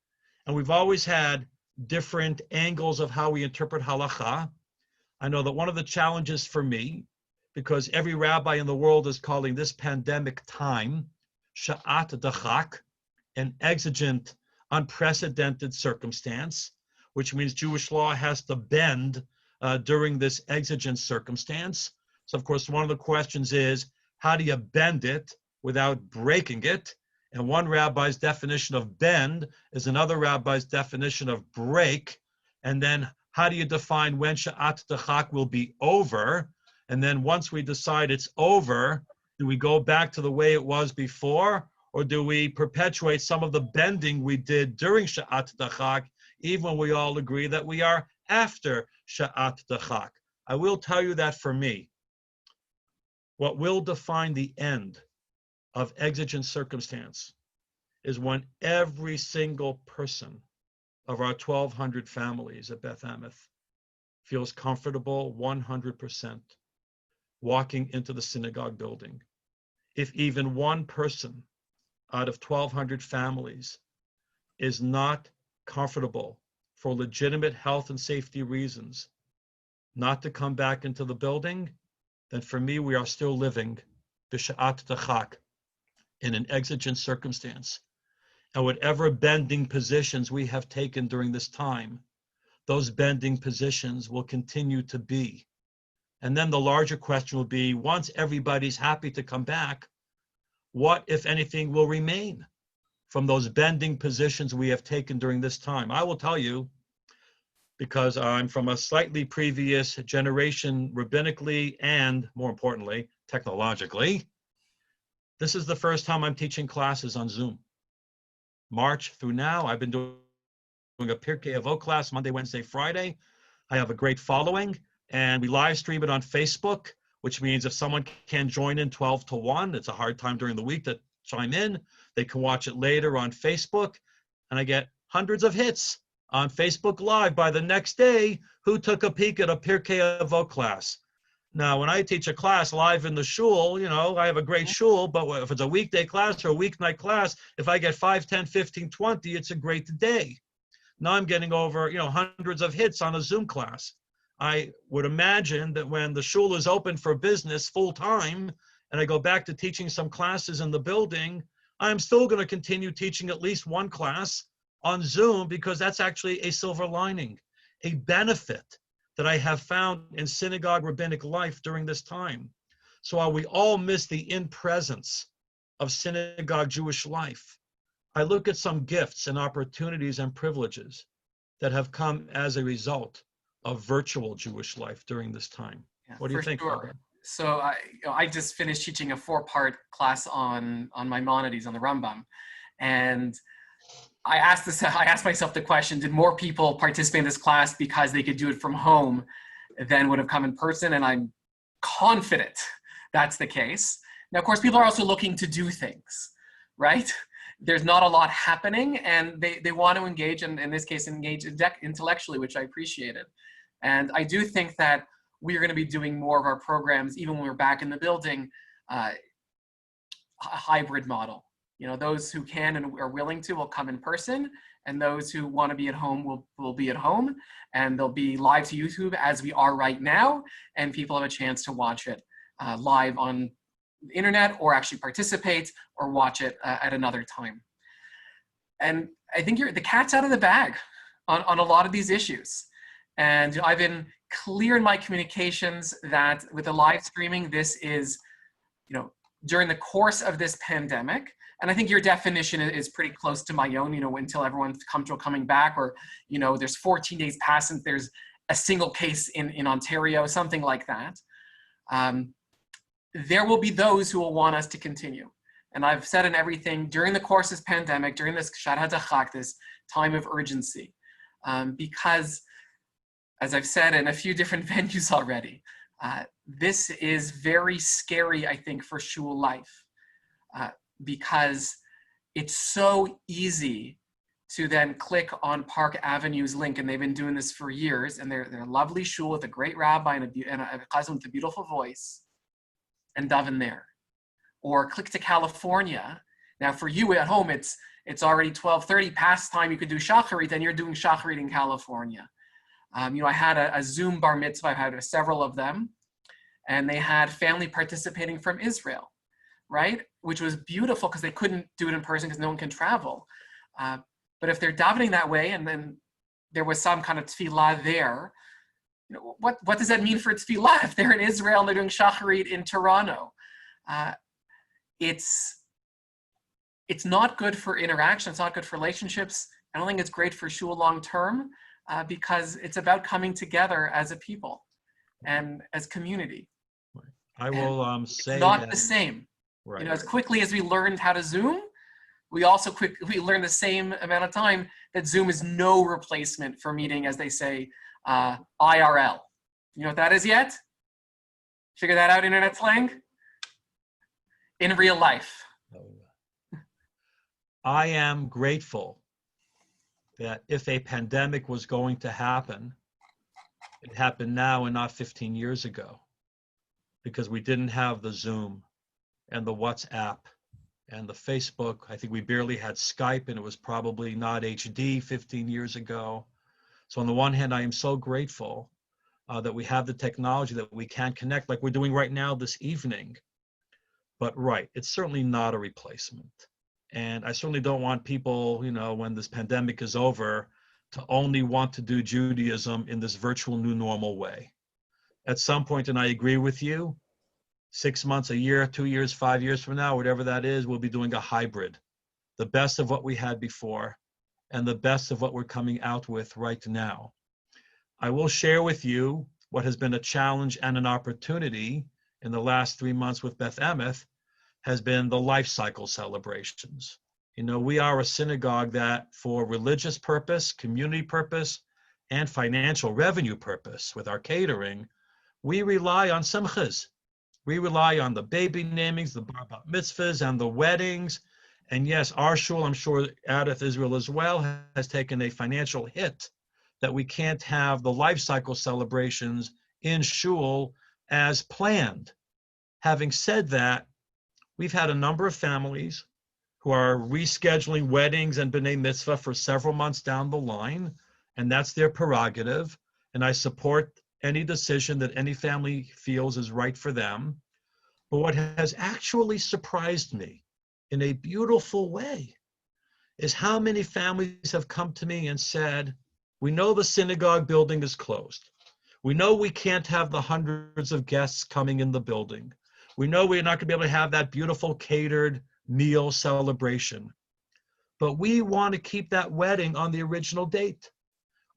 And we've always had different angles of how we interpret halakha. I know that one of the challenges for me, because every rabbi in the world is calling this pandemic time sha'at dachak, an exigent, unprecedented circumstance, which means Jewish law has to bend during this exigent circumstance. So of course, one of the questions is, how do you bend it without breaking it? And one rabbi's definition of bend is another rabbi's definition of break. And then how do you define when sha'at dachak will be over? And then once we decide it's over, do we go back to the way it was before? Or do we perpetuate some of the bending we did during sha'at dachak, even when we all agree that we are after sha'at dachak? I will tell you that for me, what will define the end of exigent circumstance is when every single person of our 1,200 families at Beth Emeth feels comfortable 100% walking into the synagogue building. If even one person out of 1,200 families is not comfortable for legitimate health and safety reasons not to come back into the building, then for me, we are still living b'sha'at dachak in an exigent circumstance. And whatever bending positions we have taken during this time, those bending positions will continue to be. And then the larger question will be, once everybody's happy to come back, what, if anything, will remain from those bending positions we have taken during this time? I will tell you, because I'm from a slightly previous generation, rabbinically and, more importantly, technologically, this is the first time I'm teaching classes on Zoom. March through now, I've been doing a Pirkei Avot class Monday, Wednesday, Friday. I have a great following, and we live stream it on Facebook, which means if someone can't join in 12 to 1, it's a hard time during the week to chime in, they can watch it later on Facebook, and I get hundreds of hits on Facebook Live by the next day who took a peek at a Pirkei Avot class. Now, when I teach a class live in the shul, you know, I have a great shul, but if it's a weekday class or a weeknight class, if I get 5, 10, 15, 20, it's a great day. Now I'm getting over, you know, hundreds of hits on a Zoom class. I would imagine that when the shul is open for business full time and I go back to teaching some classes in the building, I'm still going to continue teaching at least one class on Zoom, because that's actually a silver lining, a benefit that I have found in synagogue rabbinic life during this time. So while we all miss the in-presence of synagogue Jewish life, I look at some gifts and opportunities and privileges that have come as a result of virtual Jewish life during this time. Yeah, What do you think, sure. Rabbi? So I just finished teaching a 4-part class on Maimonides, on the Rambam, and I asked myself the question: did more people participate in this class because they could do it from home than would have come in person? And I'm confident that's the case. Now, of course, people are also looking to do things, right? There's not a lot happening, and they want to engage, and in this case, engage intellectually, which I appreciated. And I do think that we're going to be doing more of our programs, even when we're back in the building, a hybrid model. You know, those who can and are willing to will come in person, and those who want to be at home will be at home, and they'll be live to YouTube as we are right now, and people have a chance to watch it live on the internet, or actually participate or watch it at another time. And I think the cat's out of the bag on a lot of these issues. And I've been clear in my communications that with the live streaming, this is, you know, during the course of this pandemic. And I think your definition is pretty close to my own, you know, until everyone's coming back, or, you know, there's 14 days past since there's a single case in Ontario, something like that. There will be those who will want us to continue. And I've said in everything during the course of this pandemic, during this Shad HaDachak, this time of urgency, because, as I've said in a few different venues already, this is very scary, I think, for shul life, because it's so easy to then click on Park Avenue's link, and they've been doing this for years, and they're a lovely shul with a great rabbi and a chazan with a beautiful voice, and daven there. Or click to California. Now for you at home, it's already 12:30 past time you could do shacharit, and you're doing shacharit in California. You know, I had a Zoom bar mitzvah, I've had several of them, and they had family participating from Israel, right? Which was beautiful because they couldn't do it in person because no one can travel. But if they're davening that way, and then there was some kind of tefillah there, you know, what does that mean for tefillah if they're in Israel and they're doing shacharit in Toronto? It's not good for interaction. It's not good for relationships. I don't think it's great for shul long term, because it's about coming together as a people and as community. I will say it's not that, the same. right. You know, as quickly as we learned how to Zoom, we learned the same amount of time that Zoom is no replacement for meeting, as they say, IRL. You know what that is yet? Figure that out, internet slang? In real life. I am grateful that if a pandemic was going to happen, it happened now and not 15 years ago, because we didn't have the Zoom and the WhatsApp and the Facebook. I think we barely had Skype, and it was probably not HD 15 years ago. So on the one hand, I am so grateful that we have the technology that we can connect like we're doing right now this evening. but right, it's certainly not a replacement. And I certainly don't want people, when this pandemic is over, to only want to do Judaism in this virtual new normal way. At some point, and I agree with you, 6 months, a year, 2 years, 5 years from now, whatever that is, we'll be doing a hybrid. The best of what we had before and the best of what we're coming out with right now. I will share with you what has been a challenge and an opportunity in the last 3 months with Beth Emeth has been the life cycle celebrations. We are a synagogue that for religious purpose, community purpose, and financial revenue purpose with our catering, we rely on simchas. We rely on the baby namings, the bar mitzvahs, and the weddings. And yes, our shul, I'm sure Adith Israel as well, has taken a financial hit that we can't have the life cycle celebrations in shul as planned. Having said that, we've had a number of families who are rescheduling weddings and b'nai mitzvah for several months down the line, and that's their prerogative. And I support any decision that any family feels is right for them. But what has actually surprised me in a beautiful way is how many families have come to me and said, we know the synagogue building is closed. We know we can't have the hundreds of guests coming in the building. We know we're not going to be able to have that beautiful catered meal celebration. But we want to keep that wedding on the original date.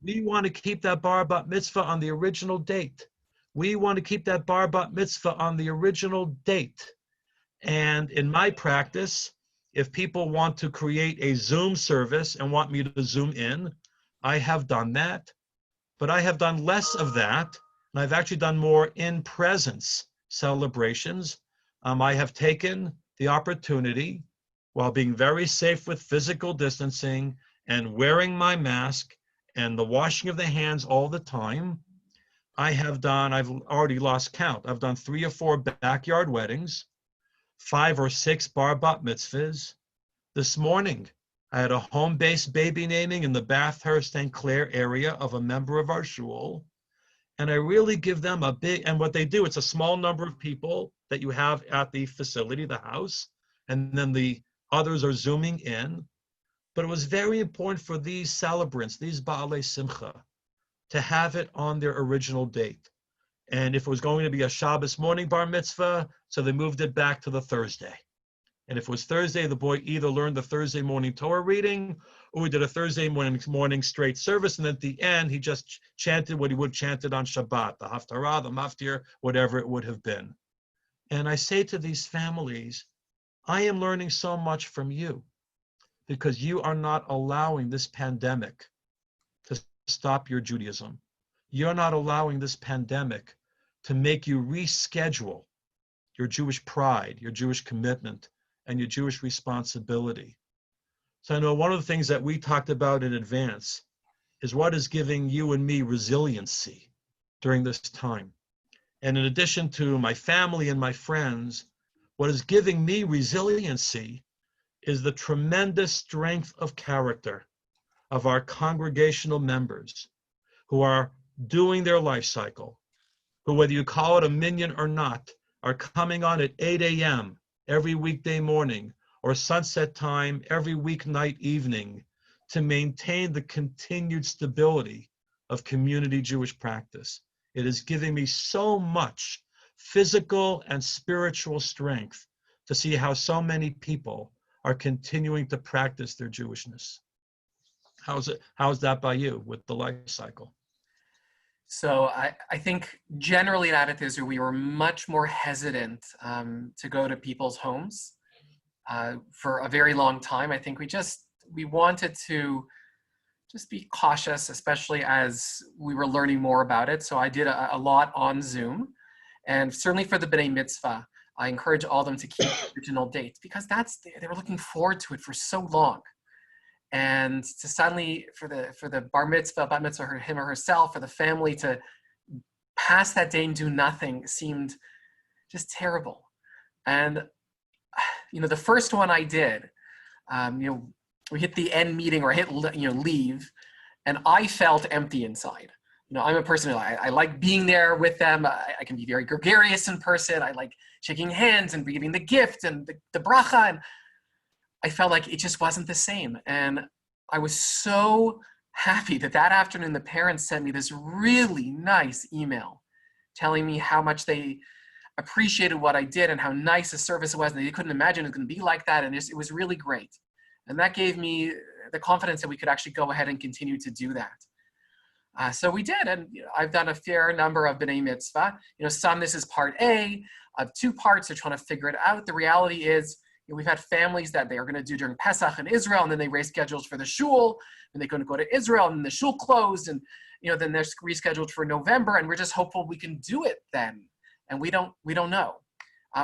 We want to keep that bar bat mitzvah on the original date. We want to keep that bar bat mitzvah on the original date. And in my practice, if people want to create a Zoom service and want me to Zoom in, I have done that. But I have done less of that, and I've actually done more in-presence celebrations. I have taken the opportunity, while being very safe with physical distancing and wearing my mask and the washing of the hands all the time, I've already lost count. I've done 3 or 4 backyard weddings, 5 or 6 bar bat mitzvahs. This morning, I had a home-based baby naming in the Bathurst and Clare area of a member of our shul. And I really give them and what they do, it's a small number of people that you have at the facility, the house, and then the others are Zooming in. But it was very important for these celebrants, these Baalei Simcha, to have it on their original date. And if it was going to be a Shabbos morning bar mitzvah, so they moved it back to the Thursday. And if it was Thursday, the boy either learned the Thursday morning Torah reading, or we did a Thursday morning straight service, and at the end, he just chanted what he would have chanted on Shabbat, the Haftarah, the Maftir, whatever it would have been. And I say to these families, I am learning so much from you, because you are not allowing this pandemic to stop your Judaism. You're not allowing this pandemic to make you reschedule your Jewish pride, your Jewish commitment, and your Jewish responsibility. So I know one of the things that we talked about in advance is what is giving you and me resiliency during this time. And in addition to my family and my friends, what is giving me resiliency is the tremendous strength of character of our congregational members who are doing their life cycle, who, whether you call it a minyan or not, are coming on at 8 a.m. every weekday morning or sunset time every weeknight evening to maintain the continued stability of community Jewish practice. It is giving me so much physical and spiritual strength to see how so many people are continuing to practice their Jewishness. How's that by you with the life cycle? So I think generally at Emeth Israel, we were much more hesitant to go to people's homes for a very long time. I think we wanted to just be cautious, especially as we were learning more about it. So I did a lot on Zoom, and certainly for the B'nai Mitzvah, I encourage all of them to keep the original dates, because they were looking forward to it for so long. And to suddenly, for the bar mitzvah, bat mitzvah, him or herself, for the family to pass that day and do nothing seemed just terrible. And, the first one I did, we hit the end meeting, or I hit, leave, and I felt empty inside. I'm a person who I like being there with them. I can be very gregarious in person. I like shaking hands and giving the gift and the bracha. And I felt like it just wasn't the same. And I was so happy that afternoon the parents sent me this really nice email telling me how much they appreciated what I did and how nice the service was, and they couldn't imagine it was going to be like that, and it was really great. And that gave me the confidence that we could actually go ahead and continue to do that. So we did, and I've done a fair number of B'nai Mitzvah. Some, this is part A of 2 parts. They're trying to figure it out. The reality is, we've had families that they are going to do during Pesach in Israel, and then they rescheduled for the shul, and they're going to go to Israel, and the shul closed, and then they're rescheduled for November, and we're just hopeful we can do it then. And we don't know.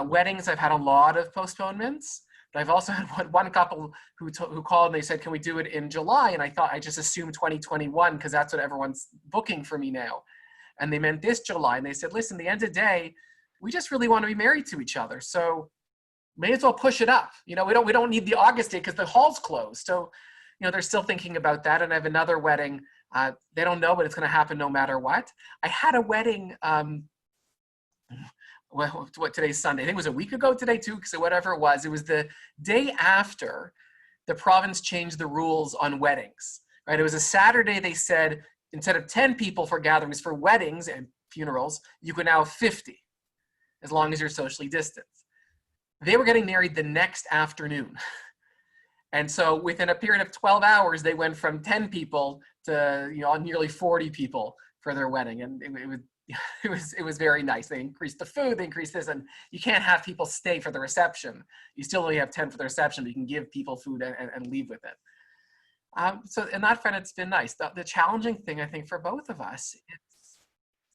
Weddings, I've had a lot of postponements, but I've also had one couple who called and they said, can we do it in July? And I just assumed 2021 because that's what everyone's booking for me now. And they meant this July. And they said, listen, at the end of the day, we just really want to be married to each other. So may as well push it up. We don't need the August date because the hall's closed. So, they're still thinking about that. And I have another wedding. They don't know, but it's going to happen no matter what. I had a wedding, what today's Sunday. I think it was a week ago today too, because whatever it was the day after the province changed the rules on weddings, right? It was a Saturday. They said, instead of 10 people for gatherings for weddings and funerals, you can now have 50, as long as you're socially distanced. They were getting married the next afternoon. And so within a period of 12 hours, they went from 10 people to nearly 40 people for their wedding. And it was very nice. They increased the food, they increased this, and you can't have people stay for the reception. You still only have 10 for the reception, but you can give people food and leave with it. So in that front, it's been nice. The challenging thing, I think, for both of us,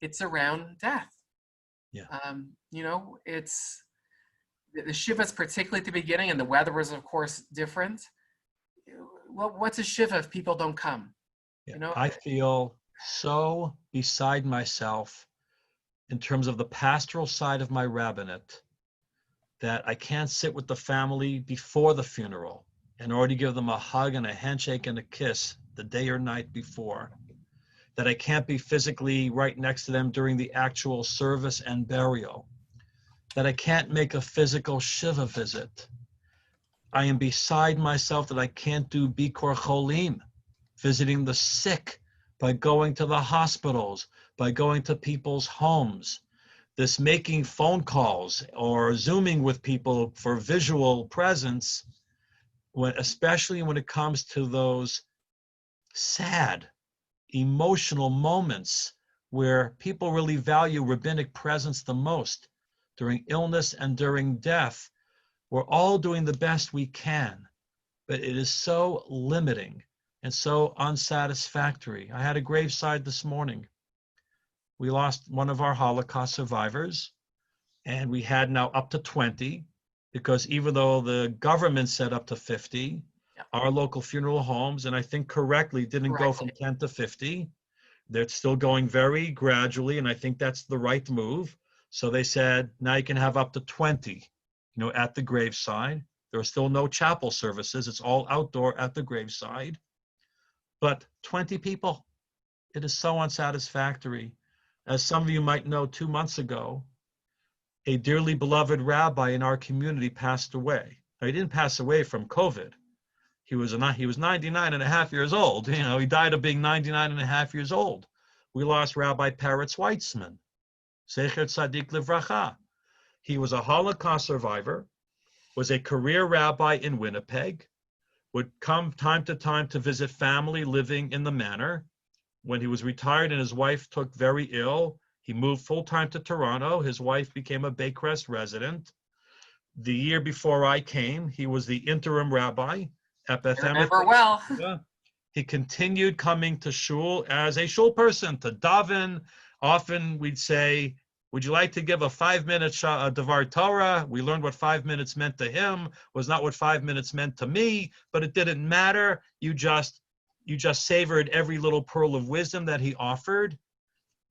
it's around death. Yeah. It's the Shivas, particularly at the beginning, and the weather was, of course, different. Well, what's a Shiva if people don't come? Yeah. I feel so beside myself in terms of the pastoral side of my rabbinate that I can't sit with the family before the funeral and already give them a hug and a handshake and a kiss the day or night before, that I can't be physically right next to them during the actual service and burial, that I can't make a physical Shiva visit. I am beside myself that I can't do Bikor Cholim, visiting the sick, by going to the hospitals, by going to people's homes, this making phone calls or Zooming with people for visual presence, especially when it comes to those sad, emotional moments where people really value rabbinic presence the most, during illness and during death. We're all doing the best we can, but it is so limiting and so unsatisfactory. I had a graveside this morning. We lost one of our Holocaust survivors, and we had now up to 20, because even though the government said up to 50, our local funeral homes, and I think correctly, didn't go from 10 to 50. They're still going very gradually, and I think that's the right move. So they said, now you can have up to 20, at the graveside. There are still no chapel services. It's all outdoor at the graveside. But 20 people, it is so unsatisfactory. As some of you might know, 2 months ago, a dearly beloved rabbi in our community passed away. Now, he didn't pass away from COVID. He was 99 and a half years old. He died of being 99 and a half years old. We lost Rabbi Peretz Weitzman, Zecher Tzadik Livracha. He was a Holocaust survivor, was a career rabbi in Winnipeg, would come time to time to visit family living in the manor. When he was retired and his wife took very ill, he moved full-time to Toronto. His wife became a Baycrest resident. The year before I came, he was the interim rabbi at Beth. I remember well. He continued coming to shul as a shul person to daven. Often we'd say, would you like to give a 5-minute Devar Torah? We learned what 5 minutes meant to him, was not what 5 minutes meant to me, but it didn't matter. You just savored every little pearl of wisdom that he offered.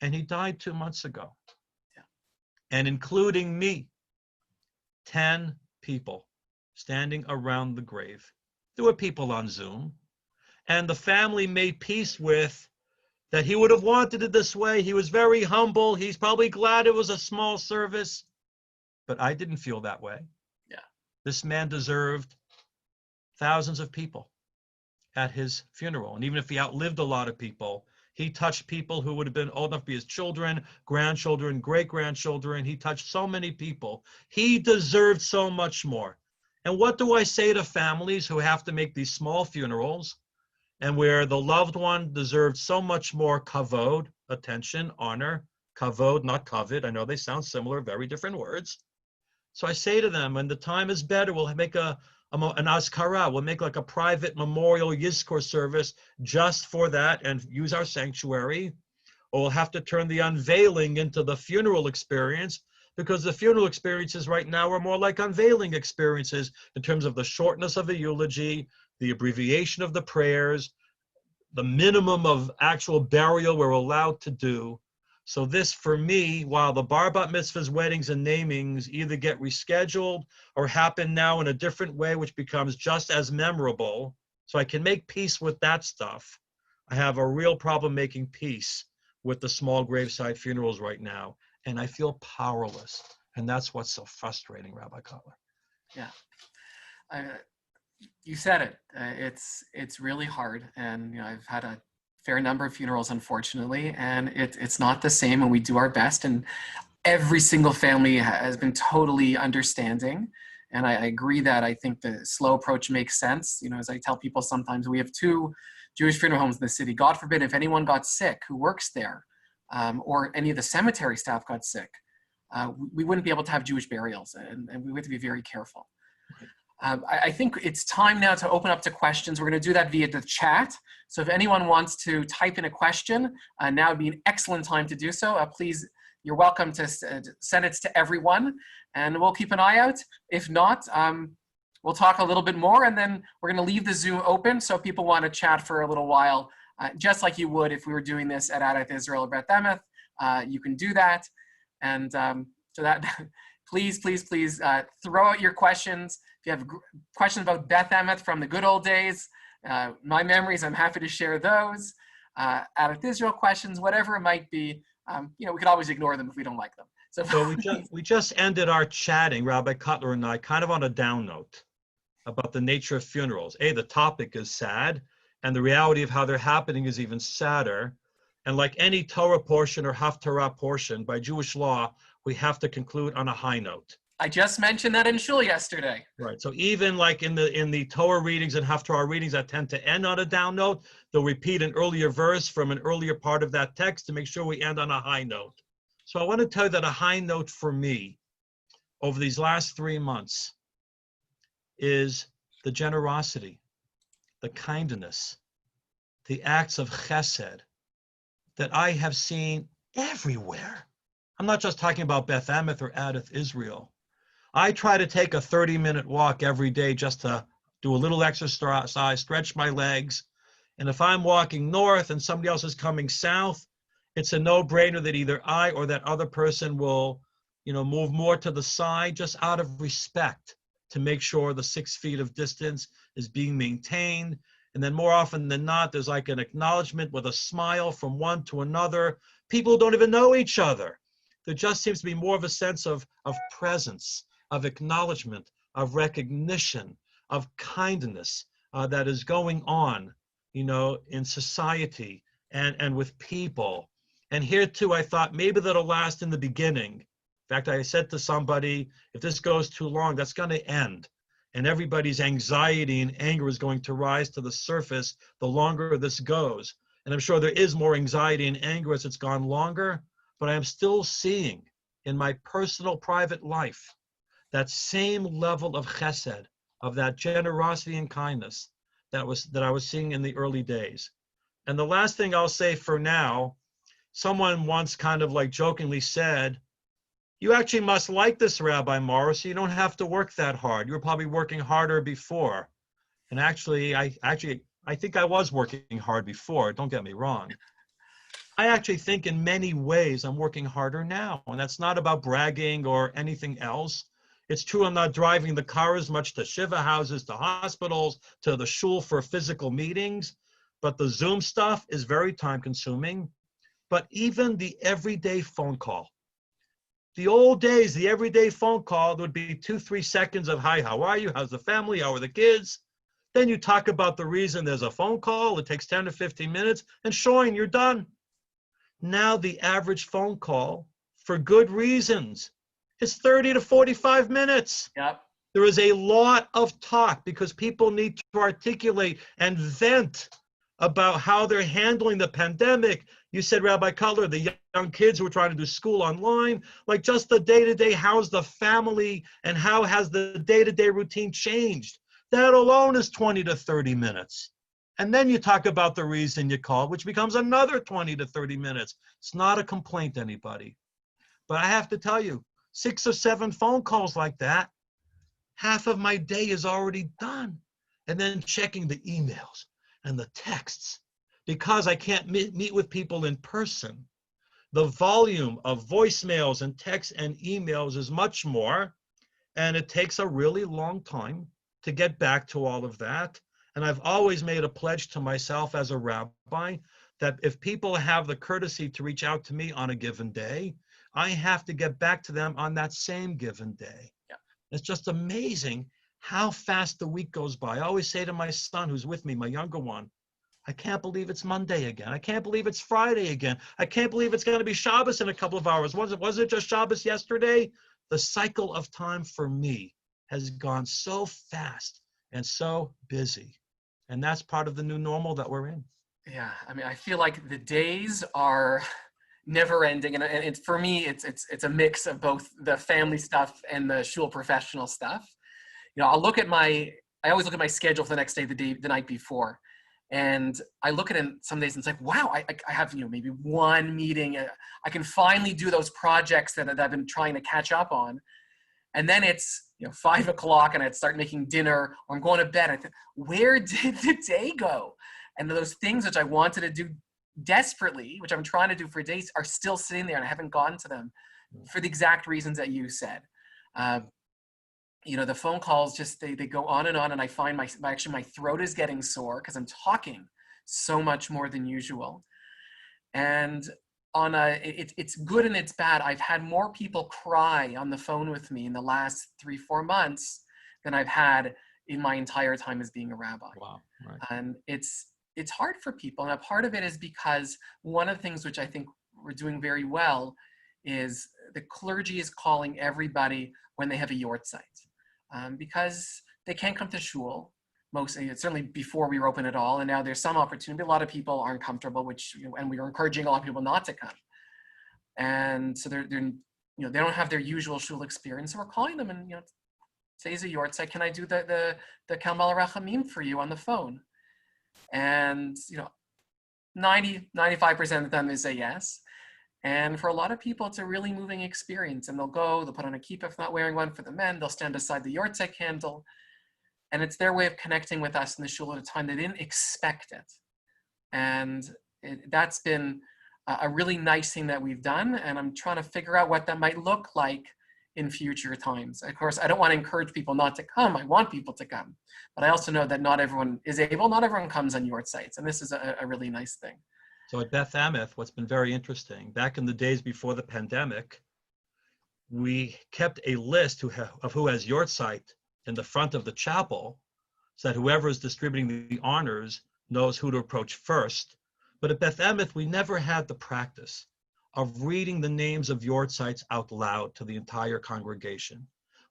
And he died 2 months ago. Yeah. And including me, 10 people standing around the grave. There were people on Zoom. And the family made peace with that he would have wanted it this way. He was very humble. He's probably glad it was a small service. but I didn't feel that way. Yeah. This man deserved thousands of people at his funeral. And even if he outlived a lot of people, he touched people who would have been old enough to be his children, grandchildren, great-grandchildren. He touched so many people. He deserved so much more. And what do I say to families who have to make these small funerals and where the loved one deserved so much more kavod, attention, honor, kavod, not covet. I know they sound similar, very different words. So I say to them, when the time is better, we'll make an azkara. We'll make like a private memorial yizkor service just for that and use our sanctuary. Or we'll have to turn the unveiling into the funeral experience, because the funeral experiences right now are more like unveiling experiences in terms of the shortness of the eulogy, the abbreviation of the prayers, the minimum of actual burial we're allowed to do. So this, for me, while the bar bat mitzvahs, weddings, and namings either get rescheduled or happen now in a different way, which becomes just as memorable, so I can make peace with that stuff, I have a real problem making peace with the small graveside funerals right now, and I feel powerless. And that's what's so frustrating, Rabbi Cutler. Yeah. You said it. It's really hard. And I've had a fair number of funerals, unfortunately, and it's not the same, and we do our best, and every single family has been totally understanding, and I agree that I think the slow approach makes sense. As I tell people sometimes, we have 2 Jewish funeral homes in the city. God forbid if anyone got sick who works there, or any of the cemetery staff got sick, we wouldn't be able to have Jewish burials, and we have to be very careful. I think it's time now to open up to questions. We're going to do that via the chat. So if anyone wants to type in a question, now would be an excellent time to do so. Please, you're welcome to send it to everyone, and we'll keep an eye out. If not, we'll talk a little bit more, and then we're going to leave the Zoom open so people want to chat for a little while, just like you would if we were doing this at Adat Israel or Beth Emeth. You can do that. And so that please throw out your questions. If you have questions about Beth Emeth from the good old days, my memories, I'm happy to share those. Adat Israel questions, whatever it might be, we could always ignore them if we don't like them. So we just ended our chatting, Rabbi Cutler and I, kind of on a down note about the nature of funerals. The topic is sad, and the reality of how they're happening is even sadder. And like any Torah portion or Haftarah portion, by Jewish law, we have to conclude on a high note. I just mentioned that in shul yesterday. Right. So even like in the Torah readings and Haftarah readings that tend to end on a down note, they'll repeat an earlier verse from an earlier part of that text to make sure we end on a high note. So I want to tell you that a high note for me over these last 3 months is the generosity, the kindness, the acts of chesed that I have seen everywhere. I'm not just talking about Beth Emeth or Adat Israel. I try to take a 30-minute walk every day just to do a little exercise, stretch my legs. And if I'm walking north and somebody else is coming south, it's a no-brainer that either I or that other person will, move more to the side just out of respect to make sure the 6 feet of distance is being maintained. And then more often than not, there's like an acknowledgement with a smile from one to another. People don't even know each other. There just seems to be more of a sense of presence, of acknowledgement, of recognition, of kindness that is going on, in society and with people. And here too, I thought maybe that'll last in the beginning. In fact, I said to somebody, if this goes too long, that's going to end. And everybody's anxiety and anger is going to rise to the surface the longer this goes. And I'm sure there is more anxiety and anger as it's gone longer, but I am still seeing in my personal private life that same level of chesed, of that generosity and kindness that I was seeing in the early days. And the last thing I'll say for now, someone once kind of like jokingly said, "You actually must like this, Rabbi Morrison. You don't have to work that hard. You were probably working harder before." And actually, I think I was working hard before. Don't get me wrong. I actually think in many ways I'm working harder now. And that's not about bragging or anything else. It's true I'm not driving the car as much to shiva houses, to hospitals, to the shul for physical meetings. But the Zoom stuff is very time consuming. But even the everyday phone call, The old days, the everyday phone call, there would be 2-3 seconds of, hi, how are you? How's the family? How are the kids? Then you talk about the reason there's a phone call. It takes 10 to 15 minutes, and showing you're done. Now the average phone call, for good reasons, is 30 to 45 minutes. Yep. There is a lot of talk because people need to articulate and vent about how they're handling the pandemic. You said, Rabbi Cutler, the young kids who are trying to do school online, like just the day-to-day, how's the family and how has the day-to-day routine changed? That alone is 20 to 30 minutes. And then you talk about the reason you called, which becomes another 20 to 30 minutes. It's not a complaint, anybody. But I have to tell you, 6 or 7 phone calls like that, half of my day is already done. And then checking the emails and the texts. Because I can't meet with people in person, the volume of voicemails and texts and emails is much more. And it takes a really long time to get back to all of that. And I've always made a pledge to myself as a rabbi that if people have the courtesy to reach out to me on a given day, I have to get back to them on that same given day. Yeah. It's just amazing how fast the week goes by. I always say to my son who's with me, my younger one, I can't believe it's Monday again. I can't believe it's Friday again. I can't believe it's going to be Shabbos in a couple of hours. Was it just Shabbos yesterday? The cycle of time for me has gone so fast and so busy. And that's part of the new normal that we're in. Yeah, I mean, I feel like the days are never ending. And it's, for me, it's a mix of both the family stuff and the shul professional stuff. You know, I always look at my schedule for the next day, the night before. And I look at it some days and it's like, wow, I have, maybe one meeting. I can finally do those projects that I've been trying to catch up on. And then it's 5 o'clock and I'd start making dinner or I'm going to bed. I think, where did the day go? And those things which I wanted to do desperately, which I'm trying to do for days, are still sitting there and I haven't gotten to them for the exact reasons that you said. The phone calls just, they go on, and I find my throat is getting sore because I'm talking so much more than usual. And it's good and it's bad. I've had more people cry on the phone with me in the last 3-4 months than I've had in my entire time as being a rabbi. Wow. Right. And it's hard for people. And a part of it is because one of the things which I think we're doing very well is the clergy is calling everybody when they have a yortzeit. Because they can't come to shul, mostly, certainly before we were open at all, and now there's some opportunity. A lot of people aren't comfortable, and we are encouraging a lot of people not to come, and so they're they don't have their usual shul experience. So we're calling them, and today's a yortzeit. Can I do the Kalmal Rachamim for you on the phone? And 95% of them they say yes. And for a lot of people, it's a really moving experience. And they'll put on a kippah if not wearing one for the men. They'll stand beside the yortzeit candle. And it's their way of connecting with us in the shul at a time they didn't expect it. And that's been a really nice thing that we've done. And I'm trying to figure out what that might look like in future times. Of course, I don't want to encourage people not to come. I want people to come. But I also know that not everyone is able. Not everyone comes on yortzeits. And this is a really nice thing. So at Beth Emeth, what's been very interesting, back in the days before the pandemic, we kept a list of who has yortzeit in the front of the chapel, so that whoever is distributing the honors knows who to approach first. But at Beth Emeth, we never had the practice of reading the names of yortzeits out loud to the entire congregation.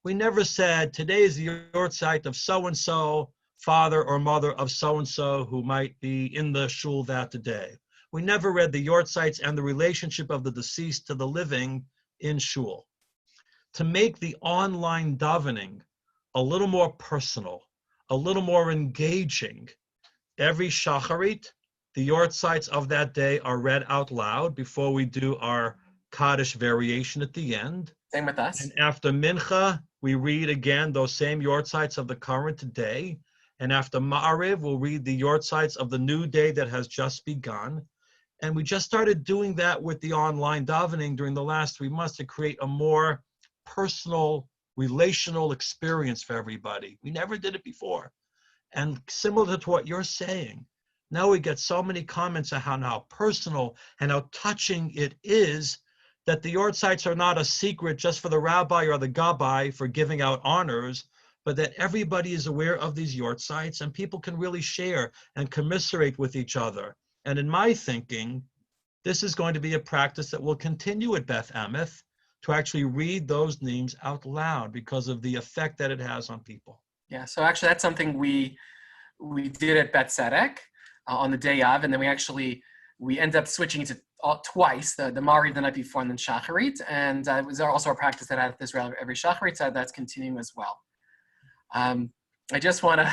We never said, today is the yortzeit of so-and-so, father or mother of so-and-so who might be in the shul that day. We never read the yortzeits and the relationship of the deceased to the living in shul. To make the online davening a little more personal, a little more engaging, every shacharit, the yortzeits of that day are read out loud before we do our Kaddish variation at the end. Same with us. And after mincha, we read again those same yortzeits of the current day. And after ma'ariv, we'll read the yortzeits of the new day that has just begun. And we just started doing that with the online davening during the last 3 months to create a more personal, relational experience for everybody. We never did it before. And similar to what you're saying, now we get so many comments on how personal and how touching it is that the yortzites are not a secret just for the rabbi or the gabbai for giving out honors, but that everybody is aware of these yortzites and people can really share and commiserate with each other. And in my thinking, this is going to be a practice that will continue at Beth Emeth, to actually read those names out loud because of the effect that it has on people. Yeah, so actually that's something we did at Bet Tzedek on the day of, and then we ended up switching to twice, the Mari the night before and then Shacharit, and it was also our practice that at Israel every Shacharit, so that's continuing as well. I just want to,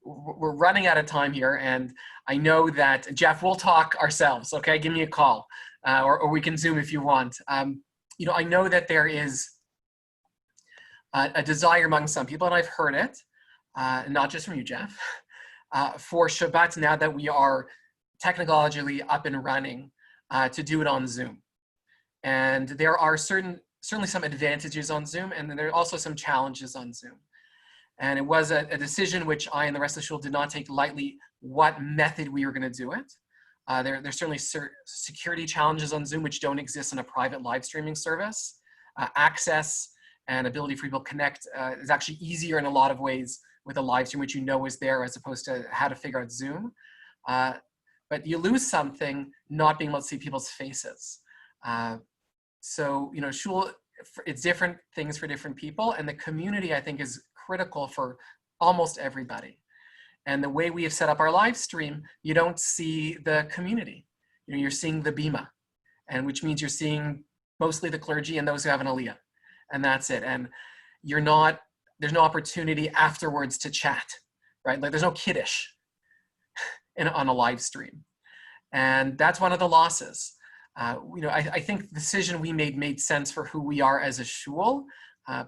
we're running out of time here, and I know that, Jeff, we'll talk ourselves, okay? Give me a call, or we can Zoom if you want. I know that there is a desire among some people, and I've heard it, not just from you, Jeff, for Shabbat, now that we are technologically up and running, to do it on Zoom. And there are certainly some advantages on Zoom, and then there are also some challenges on Zoom. And it was a decision which I and the rest of the shul did not take lightly, what method we were going to do it. There's certainly security challenges on Zoom which don't exist in a private live streaming service. Access and ability for people to connect is actually easier in a lot of ways with a live stream, which is there, as opposed to how to figure out Zoom. But you lose something not being able to see people's faces. Shul, it's different things for different people, and the community, I think, is critical for almost everybody. And the way we have set up our live stream, you don't see the community. You're seeing the bima, and which means you're seeing mostly the clergy and those who have an aliyah, and that's it. And there's no opportunity afterwards to chat, right? Like there's no kiddush on a live stream, and that's one of the losses. I think the decision we made sense for who we are as a shul.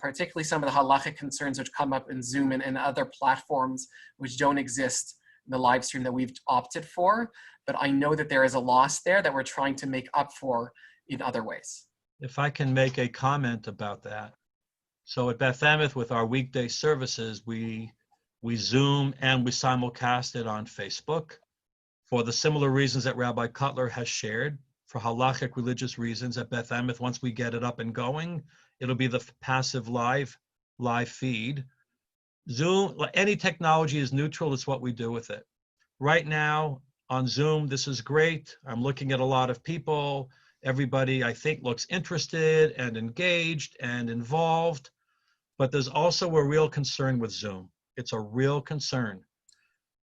Particularly some of the halachic concerns which come up in Zoom and other platforms which don't exist in the live stream that we've opted for. But I know that there is a loss there that we're trying to make up for in other ways. If I can make a comment about that. So at Beth Emeth, with our weekday services, we Zoom and we simulcast it on Facebook for the similar reasons that Rabbi Cutler has shared. For halachic religious reasons at Beth Emeth, once we get it up and going, it'll be the passive live feed. Zoom, any technology is neutral. It's what we do with it. Right now on Zoom, this is great. I'm looking at a lot of people. Everybody, I think, looks interested and engaged and involved. But there's also a real concern with Zoom. It's a real concern.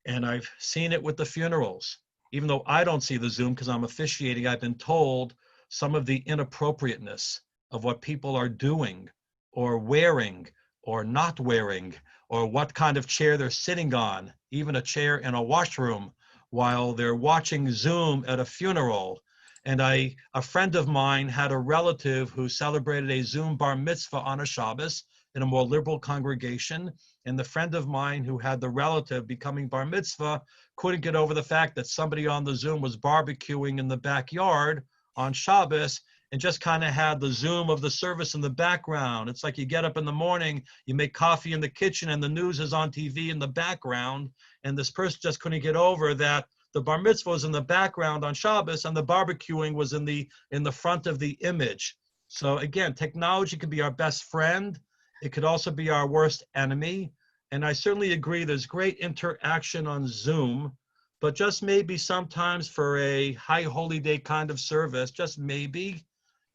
And I've seen it with the funerals. Even though I don't see the Zoom because I'm officiating, I've been told some of the inappropriateness of what people are doing or wearing or not wearing, or what kind of chair they're sitting on, even a chair in a washroom while they're watching Zoom at a funeral. And a friend of mine had a relative who celebrated a Zoom bar mitzvah on a Shabbos in a more liberal congregation. And the friend of mine who had the relative becoming bar mitzvah couldn't get over the fact that somebody on the Zoom was barbecuing in the backyard on Shabbos and just kind of had the Zoom of the service in the background. It's like you get up in the morning, you make coffee in the kitchen, and the news is on TV in the background. And this person just couldn't get over that the bar mitzvah was in the background on Shabbos and the barbecuing was in the front of the image. So again, technology can be our best friend. It could also be our worst enemy. And I certainly agree there's great interaction on Zoom, but just maybe sometimes for a high holy day kind of service, just maybe,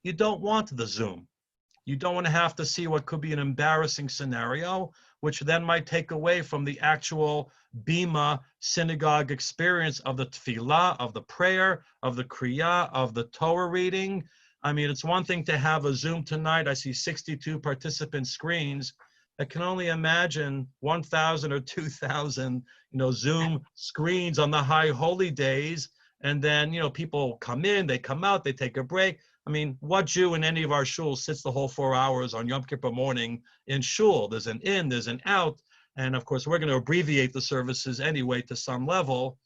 you don't want the Zoom. You don't want to have to see what could be an embarrassing scenario, which then might take away from the actual Bima synagogue experience of the tefillah, of the prayer, of the kriyah, of the Torah reading. I mean, it's one thing to have a Zoom tonight. I see 62 participant screens. I can only imagine 1,000 or 2,000, Zoom screens on the high holy days. And then, people come in, they come out, they take a break. I mean, what Jew in any of our shuls sits the whole 4 hours on Yom Kippur morning in shul? There's an in, there's an out. And of course, we're going to abbreviate the services anyway to some level.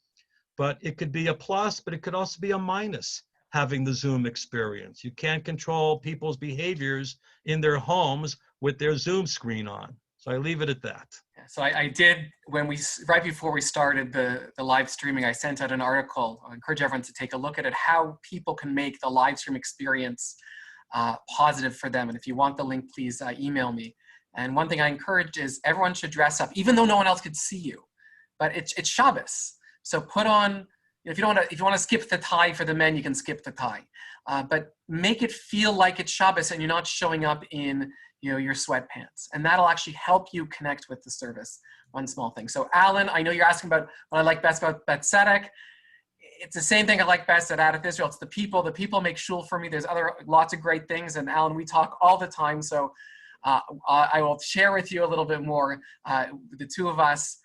But it could be a plus, but it could also be a minus, having the Zoom experience. You can't control people's behaviors in their homes with their Zoom screen on. So I leave it at that. So I did, right before we started the live streaming, I sent out an article. I encourage everyone to take a look at it, how people can make the live stream experience positive for them. And if you want the link, please email me. And one thing I encourage is everyone should dress up, even though no one else could see you. But it's Shabbos, so put on. If you want to skip the tie for the men, you can skip the tie. But make it feel like it's Shabbos and you're not showing up in your sweatpants. And that'll actually help you connect with the service. One small thing. So Alan, I know you're asking about what I like best about Beth Tzedek. It's the same thing I like best at Adat Israel. It's the people. The people make shul for me. There's lots of great things. And Alan, we talk all the time. So I will share with you a little bit more, the two of us.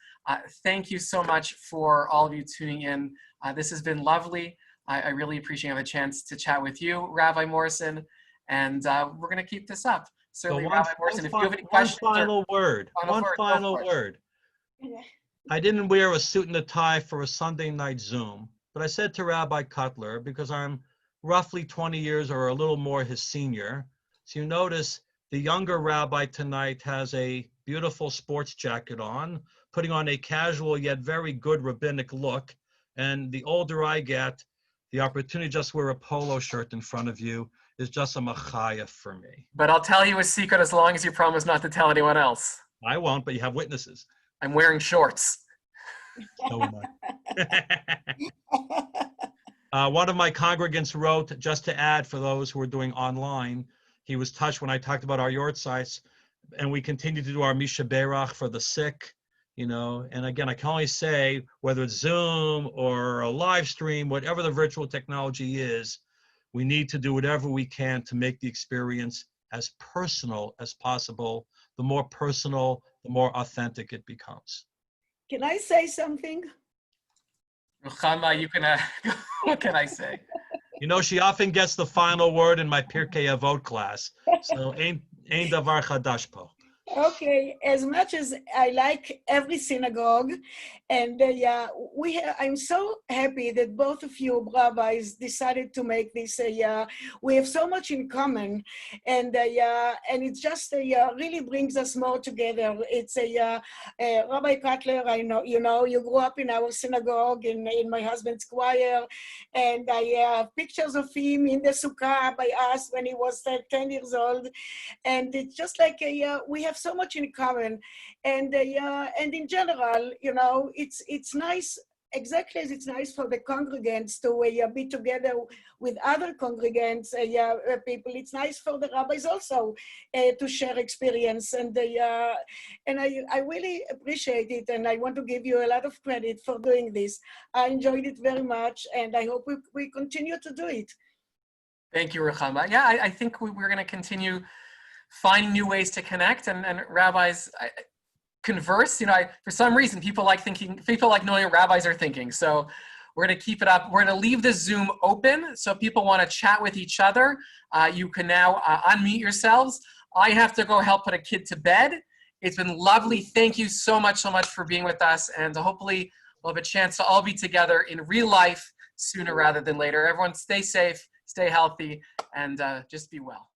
Thank you so much for all of you tuning in. This has been lovely. I really appreciate having a chance to chat with you, Rabbi Morrison, and we're going to keep this up. Certainly, So Rabbi Morrison, if you have any questions. One final word. I didn't wear a suit and a tie for a Sunday night Zoom, but I said to Rabbi Cutler, because I'm roughly 20 years or a little more his senior, so you notice the younger rabbi tonight has a beautiful sports jacket on, putting on a casual yet very good rabbinic look. And the older I get, the opportunity to just wear a polo shirt in front of you is just a machaya for me. But I'll tell you a secret as long as you promise not to tell anyone else. I won't, but you have witnesses. I'm wearing shorts. So am I. One of my congregants wrote, just to add for those who are doing online, he was touched when I talked about our yard sites, and we continue to do our Misha Berach for the sick. And again, I can only say, whether it's Zoom or a live stream, whatever the virtual technology is, we need to do whatever we can to make the experience as personal as possible. The more personal, the more authentic it becomes. Can I say something? Ruchama, you can, what can I say? She often gets the final word in my Pirkei Avot class. So, ein davar chadash po. Okay, as much as I like every synagogue, and I'm so happy that both of you rabbis decided to make this. We have so much in common, and it just really brings us more together. It's Rabbi Cutler. I know you grew up in our synagogue in my husband's choir, and I have pictures of him in the sukkah by us when he was 10 years old, and it's just like we have so much in common, and in general, it's nice, exactly as it's nice for the congregants to be together with other congregants, people. It's nice for the rabbis also to share experience, and I really appreciate it, and I want to give you a lot of credit for doing this. I enjoyed it very much, and I hope we continue to do it. Thank you, Ruchama. Yeah, I think we're going to continue finding new ways to connect, and rabbis converse. For some reason, people like knowing what rabbis are thinking. So we're going to keep it up. We're going to leave the Zoom open. So if people want to chat with each other, you can now unmute yourselves. I have to go help put a kid to bed. It's been lovely. Thank you so much for being with us. And hopefully we'll have a chance to all be together in real life sooner rather than later. Everyone stay safe, stay healthy, and just be well.